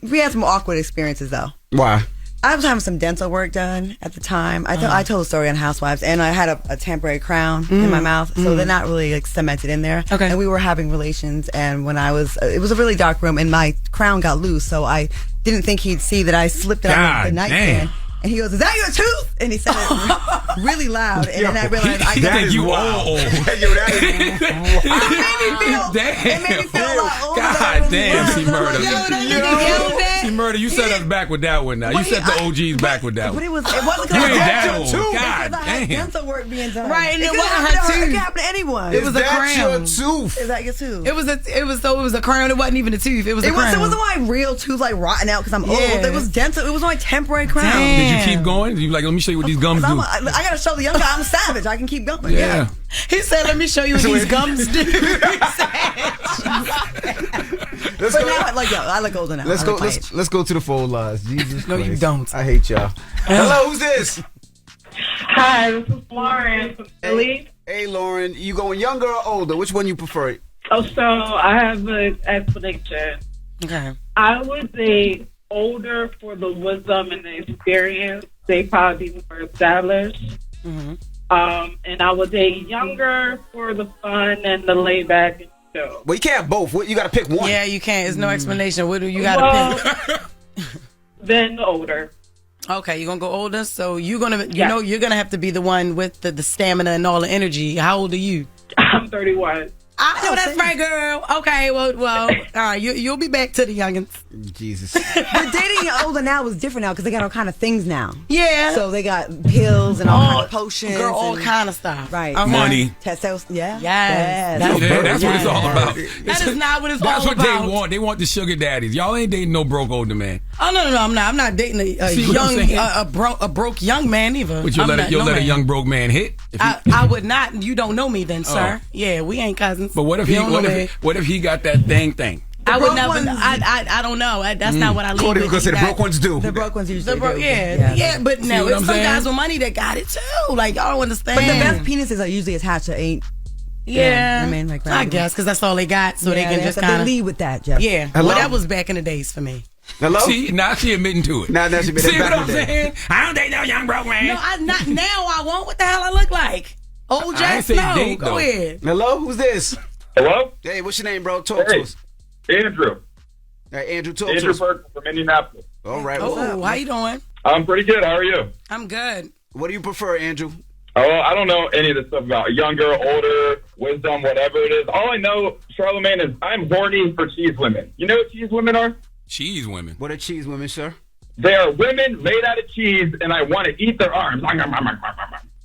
we had some awkward experiences though. Why? I was having some dental work done at the time. I told a story on Housewives, and I had a temporary crown in my mouth, so they're not really like cemented in there. Okay. And we were having relations, and when it was a really dark room, and my crown got loose, so I didn't think he'd see that I slipped it on the God nightstand. damn. And he goes, "Is that your tooth?" And he said it really loud. And then I realized I That got is you old. It made me feel a lot older. God damn, she murdered. Yo, She murdered. You set us back with that one now. You set the OGs back with that But one. it wasn't because You I ain't had that dental old. tooth. God Because I had damn. dental work being done. Right, and it could wasn't happen her to tooth. It could happen to anyone. It was a crown. your tooth? Is that your tooth? It was a crown. It wasn't even a tooth. It was a crown. It wasn't my real tooth like rotting out because I'm old. Yeah. It was dental. It was my temporary crown. Did you keep going? You like, let me show you what these gums do. I gotta show the young guy I'm a savage. I can keep going. Yeah. He said, "Let me show you what these gums do." Let's But go. now, I look older now. Let's I go. like my Let's go to the phone lines. Jesus No, Christ. you don't. I hate y'all. Hello, who's this? Hi, this is Lauren from Philly. Hey, Lauren. You going younger or older? Which one you prefer? Oh, so I have an explanation. Okay. I would say older for the wisdom and the experience. They probably be more established. Mm-hmm. And I would say younger for the fun and the laid back and chill. Well, you can't have both. You got to pick one. Yeah, you can't. There's no explanation. What do you got to pick? Then older. Okay, you're gonna go older. So you're gonna, Yeah. you're gonna have to be the one with the stamina and all the energy. How old are you? I'm 31. I know that's right, girl. Okay, well, all right. You'll be back to the youngins. Jesus. But dating older now is different now because they got all kind of things now. Yeah. So they got pills and all kind of potions. Girl, all and, kind of stuff. Right. Okay. Money. Testosterone. Yeah. Yes. That's what it's all about. That is not what it's That's all what about. they want. They want the sugar daddies. Y'all ain't dating no broke older man. Oh no, I'm not. I'm not dating a See what I'm young, saying? a broke young man either. But you'll let a young broke man hit. I would not. You don't know me then, sir. Yeah, we ain't cousins. But what if You he? don't know me. What if he got that thing? I would never. I don't know. That's not what I leave Claudia with. was gonna say the broke ones do. The broke ones usually do. Yeah. But now what it's I'm some saying? guys with money that got it too. Like y'all don't understand. But the best penises are usually attached to eight. Yeah, I mean, like I guess because that's all they got, so they can just they kind of lead with that, Jeff. Yeah, Hello? well, that was back in the days for me. Hello? See, now she admitting to it. Now she admitting See back what in I'm the day. saying? I don't date no young broke man. No, not now. I won't. What the hell I look like? Old I Jack? ain't say No, date, go though. ahead. Hello, who's this? Hello? Hey, what's your name, bro? Talk to us. Andrew. Hey, Andrew, talk Andrew to us. Burke from Indianapolis. All right. Oh, how you doing? I'm pretty good. How are you? I'm good. What do you prefer, Andrew? Oh, I don't know any of this stuff about younger, older, wisdom, whatever it is. All I know, Charlamagne, is I'm horny for cheese women. You know what cheese women are? Cheese women. What are cheese women, sir? They are women made out of cheese, and I want to eat their arms.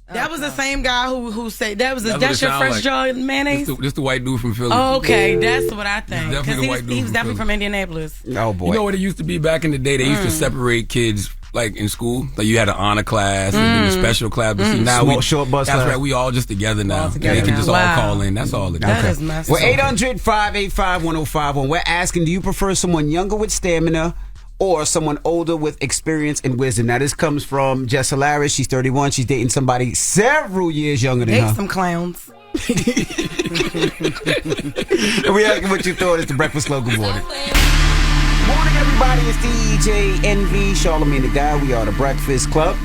That was the same guy who said that was That's what that's it your sound fresh like. jar mayonnaise. This the white dude from Philly. Oh, okay, that's what I think. He's definitely Because the white dude he was from definitely Philly. from Indianapolis. Oh boy. You know what it used to be back in the day? They used to separate kids like in school. Like you had an honor class and then a special class. But see, now Small, we short bus that's class. right. We all just together now. together They can now. just Wow. all call in. That's all it is. That is messed Well, up. 800-585-1051. We're asking, do you prefer someone younger with stamina or someone older with experience and wisdom? Now, this comes from Jess Hilarious. She's 31. She's dating somebody several years younger than Hate her. some clowns. And we asking what you thought. It's the Breakfast Club. Good morning. Morning, everybody. It's DJ NV, Charlamagne the Guy. We are the Breakfast Club.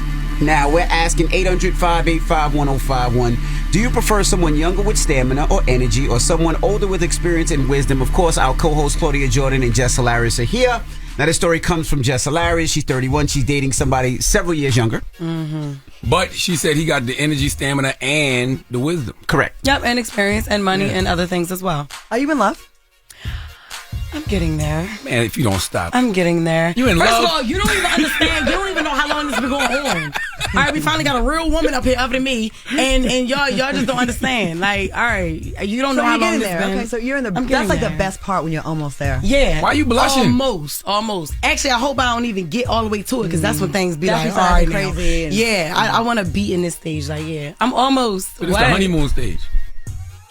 Now, we're asking 800-585-1051. Do you prefer someone younger with stamina or energy or someone older with experience and wisdom? Of course, our co-hosts Claudia Jordan and Jess Hilarious are here. Now, this story comes from Jess Hilarious. She's 31. She's dating somebody several years younger. But she said he got the energy, stamina, and the wisdom. Correct. Yep, and experience and money and other things as well. Are you in love? I'm getting there. Man, if you don't stop. I'm getting there. You in First love? of all, you don't even understand. You don't even know how long this has been going on. All right, we finally got a real woman up here other than me, and y'all just don't understand. Like, all right, you don't know how long you're getting this there. been. Okay, so you're in the. I'm That's getting like the there. best part when you're almost there. Yeah. Why you blushing? Almost. Actually, I hope I don't even get all the way to it because that's when things be That's like, when all right, things now. crazy and- Yeah, I want to be in this stage. Like, yeah, I'm almost. But it's the honeymoon stage.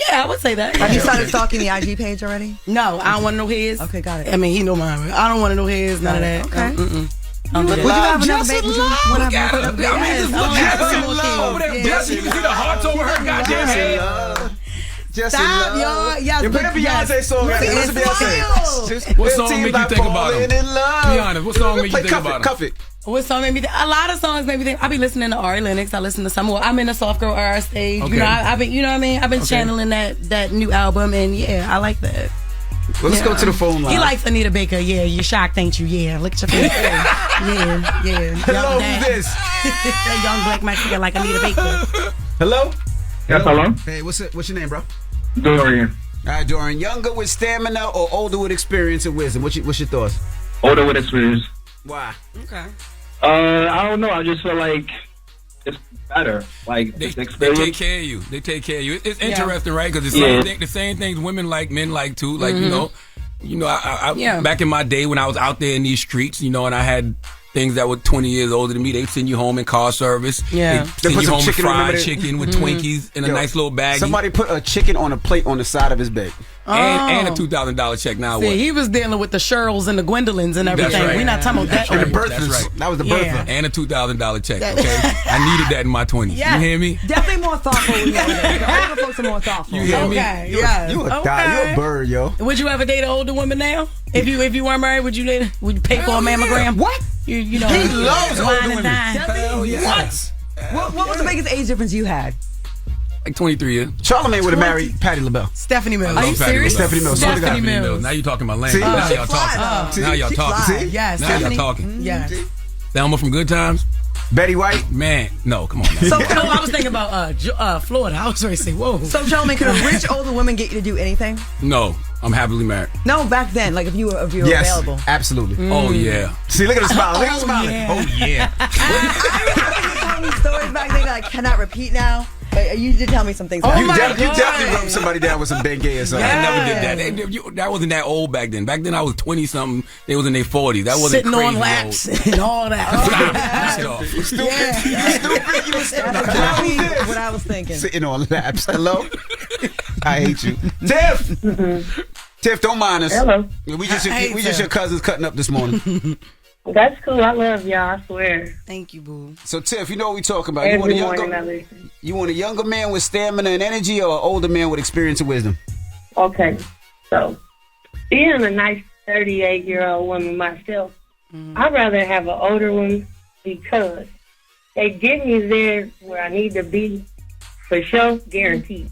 Yeah, I would say that. Have you started stalking the IG page already? No, I don't want to know his. Okay, got it. I mean, he know mine. I don't want to know his. None of that. Okay. Would Would you have another baby? Would you want to have another baby? I mean, just look Yes. at her Oh, over there. yeah. Jesse, you can see the hearts over her goddamn head. Stop, y'all. Yes, You play a but Beyonce yes. song. Look, Listen to it's Beyonce. wild. What song make you think about him? Be honest, what song make you Play think Cuff about It, him? Cuff It. What song made me think? A lot of songs made me think. I be listening to Ari Lennox. I listen to some more. I'm in the soft girl era stage. Okay. You know, I've been. You know what I mean? I've been Okay. channeling that new album, and yeah, I like that. Well, let's go to the phone line. He likes Anita Baker. Yeah, you're shocked, ain't you? Yeah, look at your face. yeah. Hello, who's this? That young black Mexican like Anita Baker. Hello? Yes, hello? Hey, what's your name, bro? Dorian. All right, Dorian. Younger with stamina or older with experience and wisdom? What's your thoughts? Older with experience. Why? Okay. I don't know. I just feel like it's better. Like, They experience. take care of you. They take care of you. It's interesting, right? Because the same things women like, men like too. Like you know, I back in my day when I was out there in these streets, you know, and I had things that were 20 years older than me. They'd send you home in car service. Yeah. They'd send you home with fried chicken with Twinkies in a nice little baggie. Somebody put a chicken on a plate on the side of his bed. And a $2,000 check. Now what? He was dealing with the Sherrills and the Gwendolyn's and everything. That's right. We're not talking about that. And the birthers. That was the birther. And a $2,000 check. Okay, I needed that in my 20s. Yeah. You hear me? Definitely more thoughtful. Older folks are more thoughtful. You hear me? You a bird, yo. Would you ever date an older woman now? If you weren't married, would you pay for a mammogram? What? You know, he loves older wine and women. dine. Hell yes. What was the biggest age difference you had? Like 23 years. Charlamagne would have married Patti LaBelle. Stephanie Mills. Are you serious? Stephanie Mills. Stephanie Mills. Now you talking my language. See? Now She y'all talking. Now y'all talking. See? Yes. Now y'all talking. Yes. Thelma from Good Times. Betty White. Man, no, come on. Now. So no, I was thinking about Florida. I was ready to say, whoa. So, Charlamagne, could a rich older woman get you to do anything? No, I'm happily married. No, back then, like if you were Yes, available. absolutely. Oh yeah. See, look at the smile. Look at the smile. Yeah. Oh yeah. I remember you told me stories back then that I cannot repeat now. But you did tell me some things. You definitely rubbed somebody down with some Bengay or something. I never did that. That wasn't that old back then. Back then I was 20 something. They was in their 40s. That wasn't sitting crazy on laps and all that. old. You stupid. You That's what I was thinking. Sitting on laps. Hello? I hate you. Tiff! Tiff, don't mind us. Hello. We just your cousins cutting up this morning. That's cool. I love y'all. I swear. Thank you, boo. So, Tiff, you know what we talking about. Every morning I listen. You want a younger man with stamina and energy or an older man with experience and wisdom? Okay. So, being a nice 38-year-old woman myself, I'd rather have an older one because they get me there where I need to be for sure, guaranteed.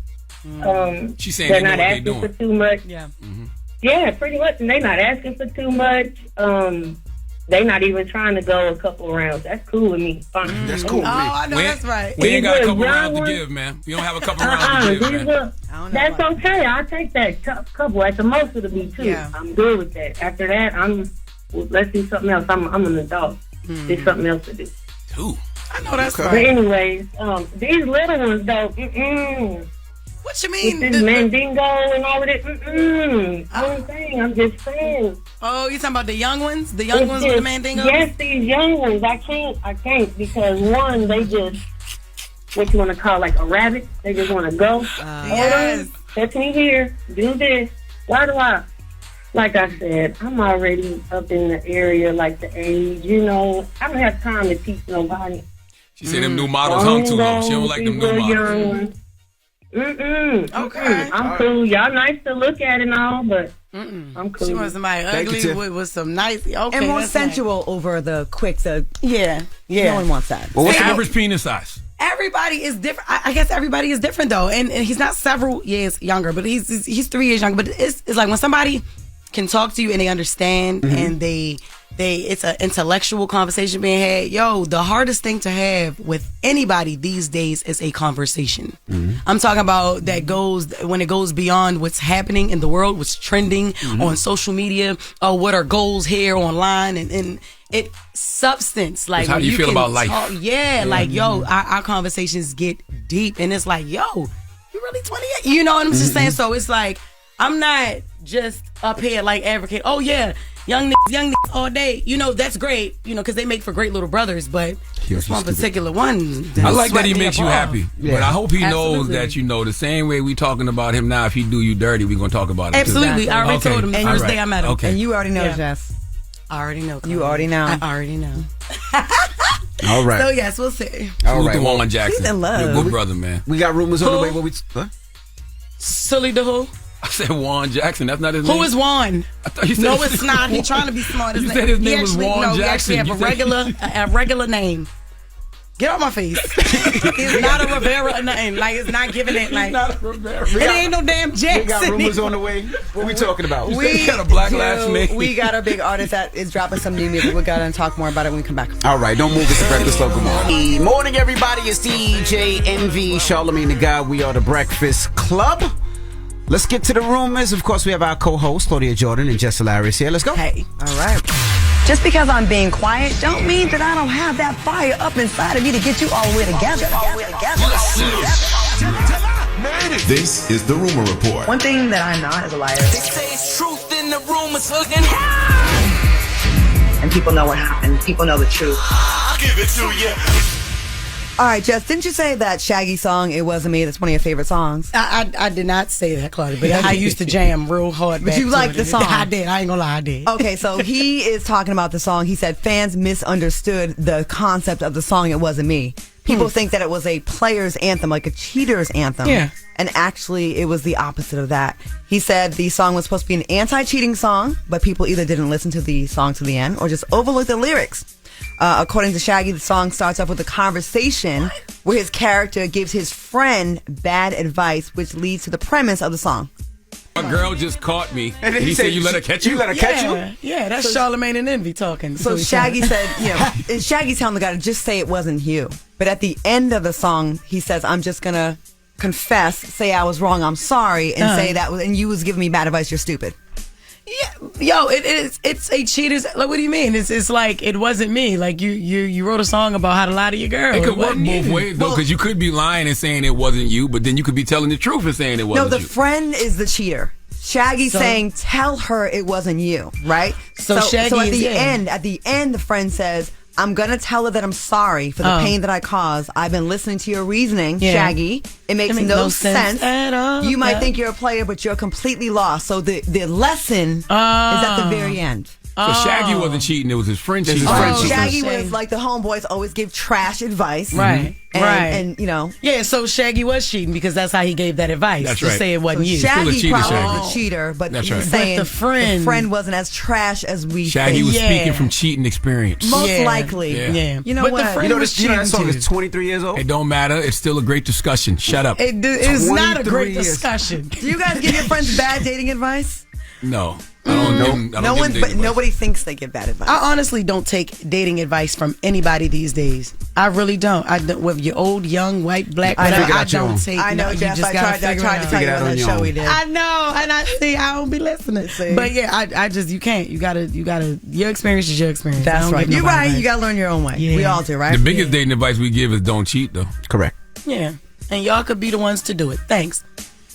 She's saying they're they know not what asking they for doing. too much. Yeah. Yeah, pretty much. And they're not asking for too much. They're not even trying to go a couple rounds. That's cool with me. Fine. That's cool with me. I know that's right. We ain't got a couple Young rounds to one? give, man. You don't have a couple rounds to give, man. That's okay. I'll take that couple. At the most, it'll be 2. Yeah. I'm good with that. After that, let's do something else. I'm an adult. There's something else to do. 2. I know that's But right. anyways, these little ones, though, What you mean? This Mandingo and all of this, I'm just saying. Oh, you talking about the young ones? The young ones with the Mandingos? Yes, these young ones. I can't because one, they just, what you want to call like a rabbit. They just want to go. Yes. Hold on, let me here, do this. Why do I? Like I said, I'm already up in the area, like the age, I don't have time to teach nobody. She said them new models hung too long. She don't like them new models. Okay. I'm cool. Y'all nice to look at and all, but I'm cool. She wants somebody ugly with some nice, okay, and more that's sensual over the quick. Yeah. No one wants that. Well, what's the average penis size? Everybody is different. I guess everybody is different though, and he's not several years younger, but he's 3 years younger. But it's like when somebody can talk to you and they understand and they it's an intellectual conversation being had. Yo, the hardest thing to have with anybody these days is a conversation. I'm talking about when it goes beyond what's happening in the world, what's trending on social media, or what are goals here online, and it substance. Like, how do you feel about life? Like, yo, our conversations get deep, and it's like, yo, you really 28? You know what I'm just saying? So it's like, I'm not just up here like advocate, oh yeah, young niggas all day. That's great, because they make for great little brothers, but this one particular one. I like that he makes you happy. Yeah. But I hope he Absolutely. knows that, the same way we talking about him now, if he do you dirty, we going to talk about it. Absolutely. Too. I already told him the first day I met him. Okay. And you already know, Jess. I already know. You already know. I already know. All right. So yes, we'll see. All right. Salute to Warren Jackson. He's in love. You're a good brother, man. We got rumors on the way. What? Silly the who? I said Warren Jackson. That's not his name. Who is Juan? I thought you said No, it's not. He's trying to be smart. You said his name was Juan No, he Jackson. actually have a regular name. Get off my face. It's not a Rivera or nothing. Like, it's not giving it like. Not a Rivera. It ain't no damn Jackson. We got rumors on the way. What we talking about? We got a black last name. We got a big artist that is dropping some new music. We're going to talk more about it when we come back. All right, don't move. It's the Breakfast Club. Good morning. Morning, everybody. It's DJ Envy, Charlamagne the Guy. We are the Breakfast Club. Let's get to the rumors. Of course, we have our co-hosts, Claudia Jordan and Jess Hilarious here. Let's go. Hey. All right. Just because I'm being quiet don't mean that I don't have that fire up inside of me to get you all the way together. This is the Rumor Report. One thing that I'm not is a liar. They say it's truth in the rumors, looking And people know what happened. People know the truth. I'll give it to you. All right, Jess, didn't you say that Shaggy song, It Wasn't Me, that's one of your favorite songs? I did not say that, Claudia, but I used to jam real hard. But you like the song? I did. I ain't gonna lie, I did. Okay, so he is talking about the song. He said fans misunderstood the concept of the song, It Wasn't Me. People think that it was a player's anthem, like a cheater's anthem. Yeah. And actually, it was the opposite of that. He said the song was supposed to be an anti-cheating song, but people either didn't listen to the song to the end or just overlooked the lyrics. According to Shaggy, the song starts off with a conversation where his character gives his friend bad advice, which leads to the premise of the song. A girl just caught me. And he said, "You let her catch you." You let her catch you. Yeah, that's Charlamagne and Envy talking. So Shaggy said, and Shaggy's telling the guy to just say it wasn't you. But at the end of the song, he says, "I'm just gonna confess, say I was wrong, I'm sorry, and say that was, and you was giving me bad advice. You're stupid." Yeah, yo, it's a cheater's. Like, what do you mean? It's like it wasn't me. Like you wrote a song about how to lie to your girl. It could work both ways though, because you could be lying and saying it wasn't you, but then you could be telling the truth and saying it wasn't you. No, the friend is the cheater. Shaggy's saying, "Tell her it wasn't you," right? So Shaggy so at is the end, the friend says, "I'm gonna tell her that I'm sorry for the pain that I caused. I've been listening to your reasoning, Shaggy. It makes no sense at all. You might think you're a player, but you're completely lost." So the lesson is at the very end. So Shaggy wasn't cheating; it was his friend cheating. Shaggy was like the homeboys always give trash advice, right? And yeah. So Shaggy was cheating because that's how he gave that advice. That's to right. say it wasn't you. Shaggy probably was a cheater, but he's saying but the friend wasn't as trash as we Shaggy think. was speaking from cheating experience. Most likely. Yeah. You know but what? The friend was cheating that song too. is 23 years old. It don't matter. It's still a great discussion. Shut up. It's not a great years. discussion. Do you guys give your friends bad dating advice? No. I don't give them but nobody thinks they give bad advice. I honestly don't take dating advice from anybody these days. I really don't. With your old, young, white, black, whatever, I don't take. I know, Jeff. I tried to tell you on that show we did. I know, and I don't be listening. But yeah, I just you can't. You gotta. Your experience is your experience. That's right. You're right. You gotta learn your own way. Yeah. We all do, right? The biggest dating advice we give is don't cheat, though. Correct. Yeah, and y'all could be the ones to do it. Thanks.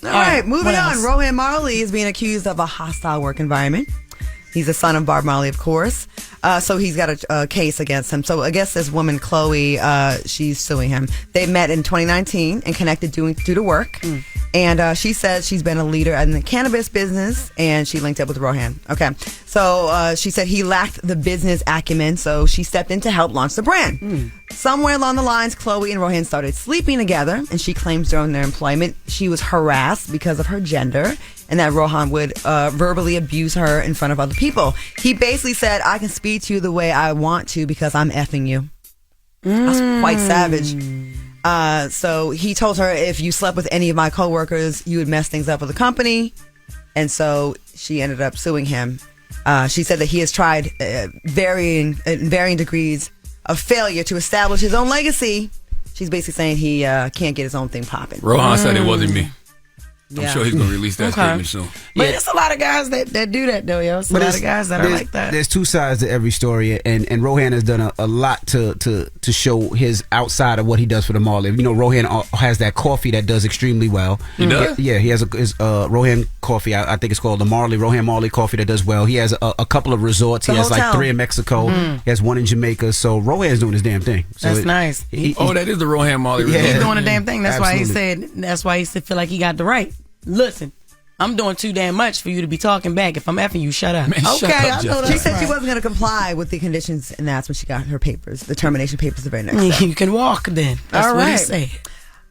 All right, moving on. Rohan Marley is being accused of a hostile work environment. He's the son of Bob Marley, of course. So he's got a case against him. So I guess this woman, Chloe, she's suing him. They met in 2019 and connected due to work. And she says she's been a leader in the cannabis business, and she linked up with Rohan. Okay. So she said he lacked the business acumen, so she stepped in to help launch the brand. Somewhere along the lines, Chloe and Rohan started sleeping together, and she claims during their employment she was harassed because of her gender, and that Rohan would verbally abuse her in front of other people. He basically said, "I can speak to you the way I want to because I'm effing you." That's quite savage. So he told her, "If you slept with any of my coworkers, you would mess things up with the company." And so she ended up suing him. She said that he has tried varying degrees of failure to establish his own legacy. She's basically saying he can't get his own thing popping. Rohan said it wasn't me. I'm sure he's going to release that statement soon. But it's a lot of guys that do that, though, yo. It's a lot of guys that are like that. There's two sides to every story, and Rohan has done a lot to show his outside of what he does for the Marley. You know, Rohan has that coffee that does extremely well. He does? Yeah, he has his Rohan coffee. I think it's called the Rohan Marley coffee that does well. He has a couple of resorts. He has like 3 in Mexico. He has 1 in Jamaica. So Rohan's doing his damn thing. So that's nice. That is the Rohan Marley resort. He's doing a damn thing. That's Absolutely. why he said feel like he got the right. Listen, I'm doing too damn much for you to be talking back. If I'm effing you, shut up. Man, okay, shut up, I know that. She said she wasn't going to comply with the conditions, and that's when she got her papers, the termination papers the very next day. You can walk then. That's All what he right. said.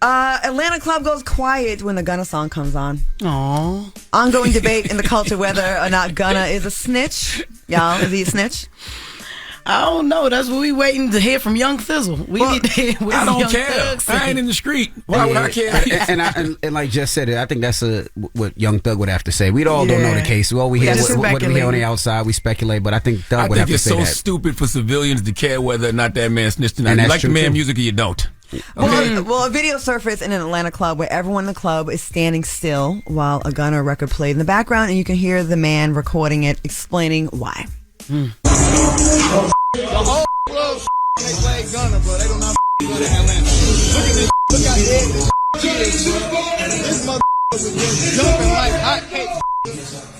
Atlanta club goes quiet when the Gunna song comes on. Aww. Ongoing debate in the culture whether or not Gunna is a snitch. Y'all, is he a snitch? I don't know. That's what we waiting to hear from Young Fizzle. We need to hear what I don't Young care. Thug say. I ain't in the street. Why would I care? And like Jess said, I think that's what Young Thug would have to say. We all don't know the case. All we hear what we hear on the outside. We speculate, but I think Thug would have to say that. I think it's so stupid for civilians to care whether or not that man snitched tonight. You like the man music or you don't. Okay. Well, a video surfaced in an Atlanta club where everyone in the club is standing still while a Gunna record played in the background, and you can hear the man recording it explaining why. The whole club they play Gunna, bro. They do not Gunna in Atlanta. Look at this. Look how dead this is, bro. This motherfucker was just jumping like hot cake.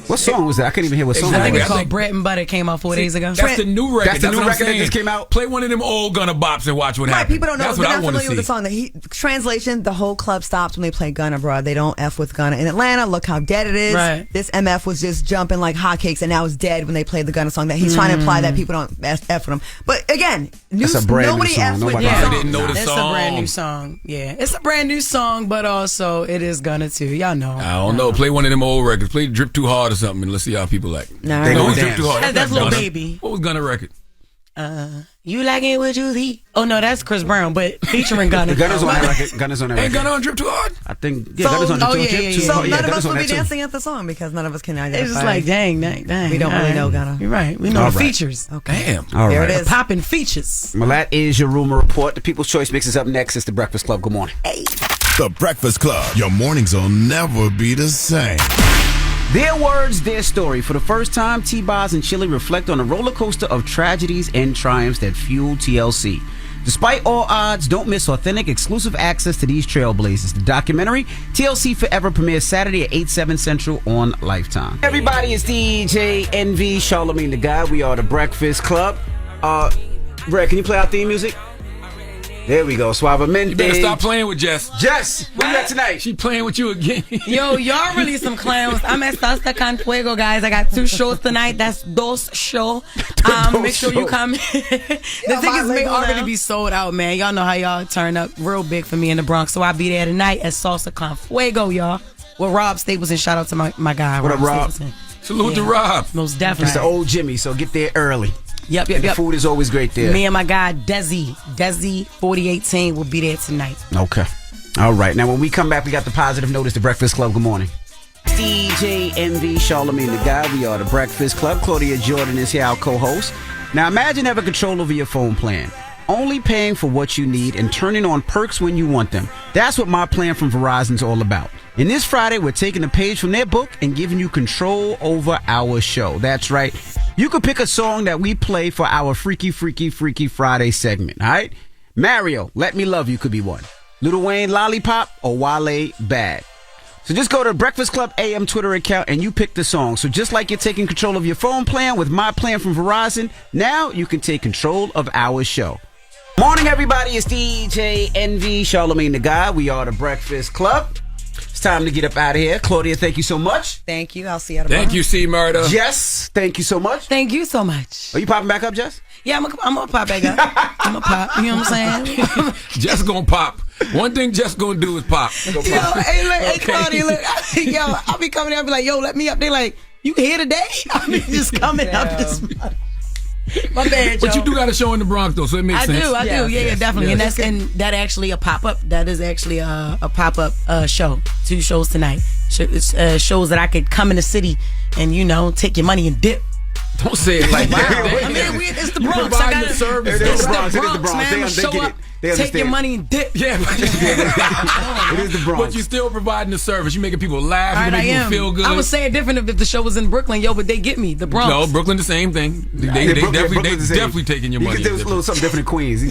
What song was that? I couldn't even hear what song. I think it's called Bread and Butter. Came out 4 days ago. That's the new record. That's the new record that just came out. Play one of them old Gunna bops and watch what happens. People don't know. That's They're what not I want to familiar with see. the song. Translation: the whole club stops when they play Gunna, bro. They don't F with Gunna in Atlanta. Look how dead it is. Right. This MF was just jumping like hotcakes, and now it's dead when they play the Gunna song. That he's trying to imply that people don't F with him. But again, nobody F with the song. Didn't know the It's song. a brand new song. Yeah, it's a brand new song, but also it is Gunna too. Y'all know. I don't know. Play one of them old records. Play Drip Too Hard or something, and let's see how people act. No, They gonna Drip dance. Too Hard. That's not Lil Gunna. Baby. What was Gunna record? You like it what you see? Oh no, that's Chris Brown, but featuring Gunna. Gunna's on that record. Gunna's on that Ain't record. Gunna on Drip Too Hard? I think Gunna's on Drip Too Hard. So none of us Gunna's on will be that too. dancing at the song because none of us can identify. It's just like dang. We don't really know Gunna. You're right. We know All the right. features. Okay. Damn. All There right. it is. Popping features. Well, that is your rumor report. The People's Choice Mix is up next. It's the Breakfast Club. Good morning. The Breakfast Club. Your mornings will never be the same. Their words, their story. For the first time, T-Boz and Chili reflect on a roller coaster of tragedies and triumphs that fueled TLC. Despite all odds, don't miss authentic, exclusive access to these trailblazers. The documentary, TLC Forever, premieres Saturday at 8/7 Central on Lifetime. Everybody, it's DJ NV, Charlamagne the Guy. We are the Breakfast Club. Brett, can you play our theme music? There we go, Suavemente. You better stop playing with Jess. Jess, where you at tonight? She playing with you again. Yo, y'all really some clowns. I'm at Salsa Con Fuego, guys. I got 2 shows tonight. That's dos show. Make sure you come. The tickets may already be sold out, man. Y'all know how y'all turn up real big for me in the Bronx. So I'll be there tonight at Salsa Con Fuego, y'all. With Rob Stapleton. Shout out to my guy. What up, Rob? Stapleton. Salute to Rob. Most definitely. It's the old Jimmy, so get there early. Yep. The food is always great there. Me and my guy Desi 4018 will be there tonight. Okay. All right. Now, when we come back, we got the positive notice. The Breakfast Club. Good morning. DJ NV, Charlamagne the Guy. We are the Breakfast Club. Claudia Jordan is here, our co-host. Now, imagine having control over your phone plan. Only paying for what you need and turning on perks when you want them. That's what my plan from Verizon's all about. And this Friday, we're taking a page from their book and giving you control over our show. That's right. You could pick a song that we play for our Freaky Friday segment, all right? Mario, Let Me Love You could be one. Lil Wayne, Lollipop, or Wale, Bad. So just go to Breakfast Club AM Twitter account and you pick the song. So just like you're taking control of your phone plan with my plan from Verizon, now you can take control of our show. Morning, everybody. It's DJ NV, Charlamagne the Guy. We are the Breakfast Club. It's time to get up out of here. Claudia, thank you so much. Thank you. I'll see you tomorrow. Thank you, C. Murder. Jess, thank you so much. Thank you so much. Are you popping back up, Jess? Yeah, I'm gonna pop back up. I'm gonna pop. You know what I'm saying? Jess gonna pop. One thing Jess gonna do is pop. Yo, hey, look, hey, Claudia, look. Yo, I'll be coming out and be like, yo, let me up. They like, you here today? I mean, just coming up this month. My bad, But you do got a show in the Bronx though, so it makes sense. I do. Yeah, definitely. Yes. And that actually a pop up. That is actually a pop up show. 2 shows tonight. Shows that I could come in the city and take your money and dip. Don't say it like that. I mean, it's the You Bronx. provide I gotta, the service. It's It is the the Bronx, Bronx. man. They Show get it. up, They take understand. your money and dip. Yeah, It is the Bronx. But you still providing the service. You making people laugh. All You right, making I people am. feel good. I would say it different if the show was in Brooklyn, but they get me. The Bronx. No, Brooklyn the same thing. They Brooklyn- definitely Brooklyn's the same. definitely taking your money. You can do a little something different in Queens.